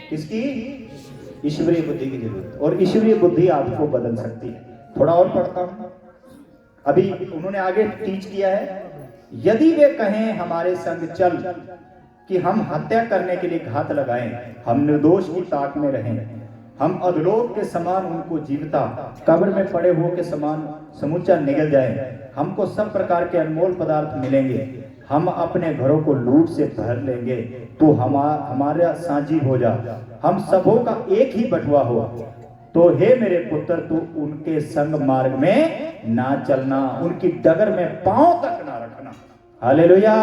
किसकी? ईश्वरीय बुद्धि की जरूरत। और ईश्वरीय बुद्धि आपको बदल सकती है। थोड़ा और पढ़ता हूं। अभी उन्होंने आगे टीच किया है, यदि वे कहें हमारे संग चल कि हम हत्या करने के लिए घात लगाएं, हम निर्दोष की ताक में रहें, हम अधलोक के समान उनको जीवता, कब्र में पड़े हुए के समान समूचा निगल जाए, हमको सब प्रकार के अनमोल पदार्थ मिलेंगे, हम अपने घरों को लूट से भर लेंगे, तो हमारा साझी हो जा, हम सबों का एक ही बटुआ हो। तो हे मेरे पुत्र, तू उनके संग मार्ग में ना चलना, उनकी डगर में पांव तक ना रखना। हालेलुया।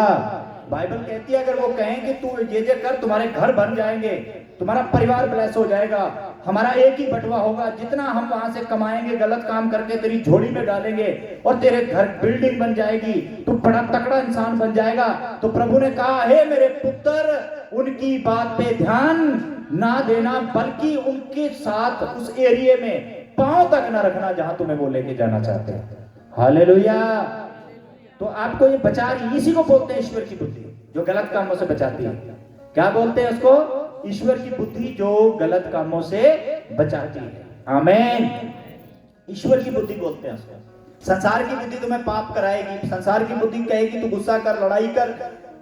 बाइबल कहती है अगर वो कहें कि तू ये कर, तुम्हारे घर बन जाएंगे, तुम्हारा परिवार ब्लेस हो जाएगा, हमारा एक ही बटुआ होगा, जितना हम वहां से कमाएंगे गलत काम करके तेरी झोली में डालेंगे और तेरे घर बिल्डिंग बन जाएगी, तू बड़ा तकड़ा इंसान बन जाएगा। तो प्रभु ने कहा, हे मेरे पुत्र, उनकी बात पे ध्यान ना देना, बल्कि उनके साथ उस एरिया में पांव तक ना रखना जहां तुम्हें वो लेके जाना चाहते हैं। हालेलुया। तो आपको ये बचा रही, इसी को बोलते हैं ईश्वर की बुद्धि, जो गलत कामों से बचाती है। क्या बोलते हैं उसको? ईश्वर की बुद्धि, जो गलत कामों से बचाती है। आमीन। ईश्वर की बुद्धि बोलते हैं उसको। संसार की बुद्धि तुम्हें पाप कराएगी, संसार की बुद्धि कहेगी तू गुस्सा कर, लड़ाई कर,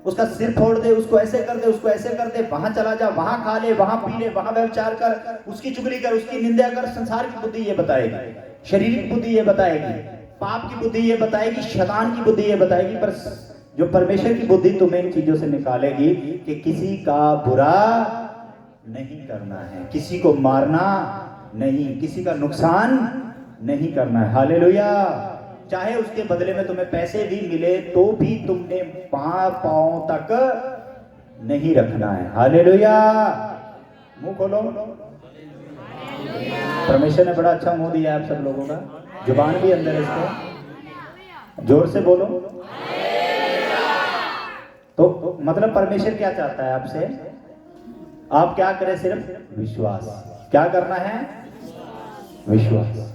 उसका सिर फोड़ दे, उसको ऐसे कर दे, उसको ऐसे कर दे, वहां चला जा, वहां खा ले, वहां पी ले, वहां व्यभिचार कर, उसकी चुगली कर, उसकी निंदा कर। संसार की बुद्धि ये बताएगी, शारीरिक बुद्धि ये बताएगी, पाप की बुद्धि ये बताएगी, शैतान की बुद्धि ये बताएगी। पर जो परमेश्वर की बुद्धि तुम्हें इन चीजों से निकालेगी कि किसी का बुरा नहीं करना है, किसी को मारना नहीं, किसी का नुकसान नहीं करना है। हालेलुया। चाहे उसके बदले में तुम्हें पैसे भी मिले तो भी तुमने पांव तक नहीं रखना है। हालेलुया। मुंह खोलो। परमेश्वर ने बड़ा अच्छा मुंह दिया आप सब लोगों का, जुबान भी अंदर इसको, जोर से बोलो। तो मतलब परमेश्वर क्या चाहता है आपसे? आप क्या करें? सिर्फ विश्वास। क्या करना है? विश्वास।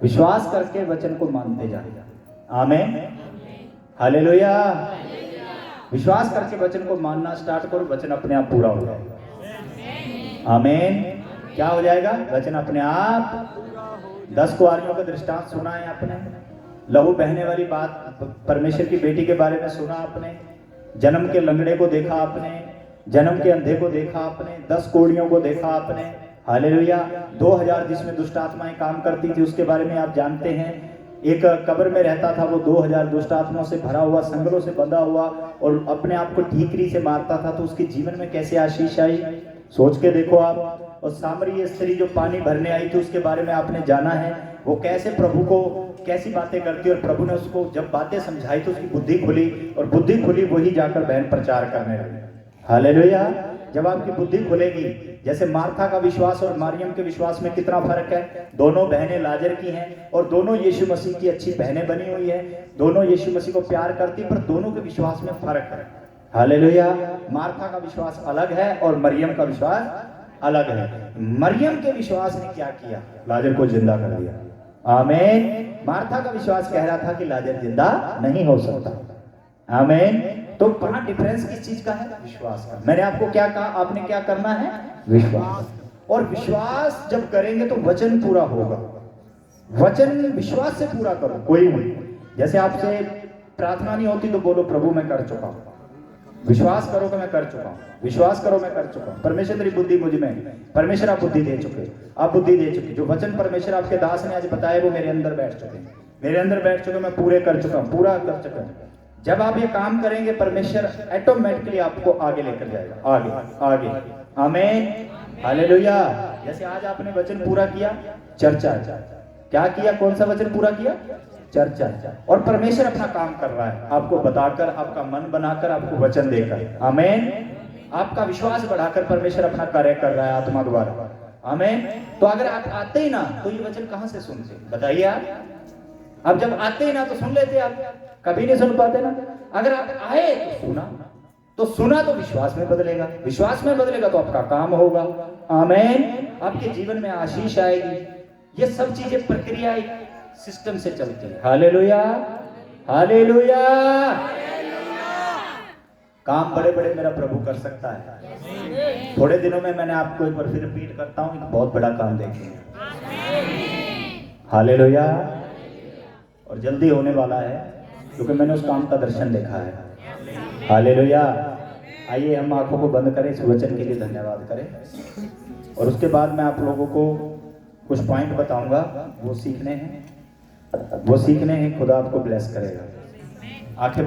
विश्वास करके वचन को मानते जाए। आमीन, हालेलुया। विश्वास करके वचन को मानना स्टार्ट करो, वचन अपने आप पूरा हो जाएगा। आमीन। क्या हो जाएगा? वचन अपने आप। 10 कुंवारियों का दृष्टांत सुना है आपने, लहू बहने वाली बात परमेश्वर की बेटी के बारे में सुना आपने, जन्म के लंगड़े को देखा आपने, जन्म के अंधे को देखा आपने, 10 कोढ़ियों को देखा आपने। हालेलुया। 2000 जिसमें दुष्ट आत्माएं काम करती थी उसके बारे में आप जानते हैं। एक कब्र में रहता था वो, 2000 दुष्ट आत्माओं से भरा हुआ, संगलों से बंधा हुआ, और अपने आप को ठीकरी से मारता था। तो उसके जीवन में कैसे आशीष आई, सोच के देखो आप। और सामरी स्त्री जो पानी भरने आई थी उसके बारे में आपने जाना है, वो कैसे प्रभु को कैसी बातें करती, और प्रभु ने उसको जब बातें समझाई तो उसकी बुद्धि खुली, और बुद्धि खुली वही जाकर बहन प्रचार करने लगी। हालेलुया। जब आपकी बुद्धि खुलेगी, जैसे मार्था का विश्वास और मरियम के विश्वास में कितना फर्क है। दोनों बहनें लाजर की हैं और दोनों यीशु मसीह की अच्छी बहनें बनी हुई है, दोनों यीशु मसीह को प्यार करती, पर दोनों के विश्वास में फर्क है। हालेलुया। मार्था का विश्वास अलग है और मरियम का विश्वास अलग है। मरियम के विश्वास ने क्या किया? लाजर को जिंदा कर दिया। आमीन। मार्था का विश्वास कह रहा था कि लाजर जिंदा नहीं हो सकता। आमीन। तो बड़ा डिफरेंस किस चीज का है? विश्वास का। मैंने आपको क्या कहा? आपने क्या करना है? विश्वास। और विश्वास जब करेंगे तो वचन पूरा होगा। वचन विश्वास से पूरा करो। कोई भी जैसे आपसे प्रार्थना नहीं होती तो बोलो प्रभु मैं कर चुका हूं। विश्वास करो कि मैं कर चुका हूं, विश्वास करो मैं कर चुका हूं। परमेश्वर तेरी बुद्धि मुझ में, परमेश्वर आप बुद्धि दे चुके, आप बुद्धि दे चुके। जो वचन परमेश्वर आपके दास ने आज बताया वो मेरे अंदर बैठ चुके, मेरे अंदर बैठ चुके, मैं पूरे कर चुका हूं, पूरा कर चुका हूं। जब आप ये काम करेंगे परमेश्वर ऑटोमेटिकली आपको आगे लेकर जाएगा, आगे आगे। आमीन, हालेलुया। जैसे आज आपने वचन पूरा किया, चर्चा। क्या किया? कौन सा वचन पूरा किया? चर्चा। और परमेश्वर अपना काम कर रहा है, आपको बताकर, आपका मन बनाकर, आपको वचन देकर। आमीन। आपका विश्वास बढ़ाकर परमेश्वर अपना कार्य कर रहा है आत्मा द्वारा। आमीन। तो अगर आप आते ही ना तो ये वचन कहां से सुनते? बताइए आप। अब जब आते ही ना तो सुन लेते, आप कभी नहीं सुन पाते ना। अगर आप आए तो सुना तो विश्वास में बदलेगा, विश्वास में बदलेगा तो आपका काम होगा। आमीन। आपके जीवन में आशीष आएगी। ये सब चीजें प्रक्रिया सिस्टम से चलती है। Hallelujah, hallelujah. काम बड़े बड़े मेरा प्रभु कर सकता है। थोड़े दिनों में मैंने आपको एक बार फिर रिपीट करता हूं, एक बहुत बड़ा काम देखेंगे। हालेलुया। और जल्दी होने वाला है क्योंकि मैंने उस काम का दर्शन देखा है। हालेलुया। आइए हम आंखों को बंद करें, इस वचन के लिए धन्यवाद करें, और उसके बाद मैं आप लोगों को कुछ पॉइंट बताऊंगा, वो सीखने हैं, वो सीखने हैं। खुदा आपको ब्लेस करेगा। आंखें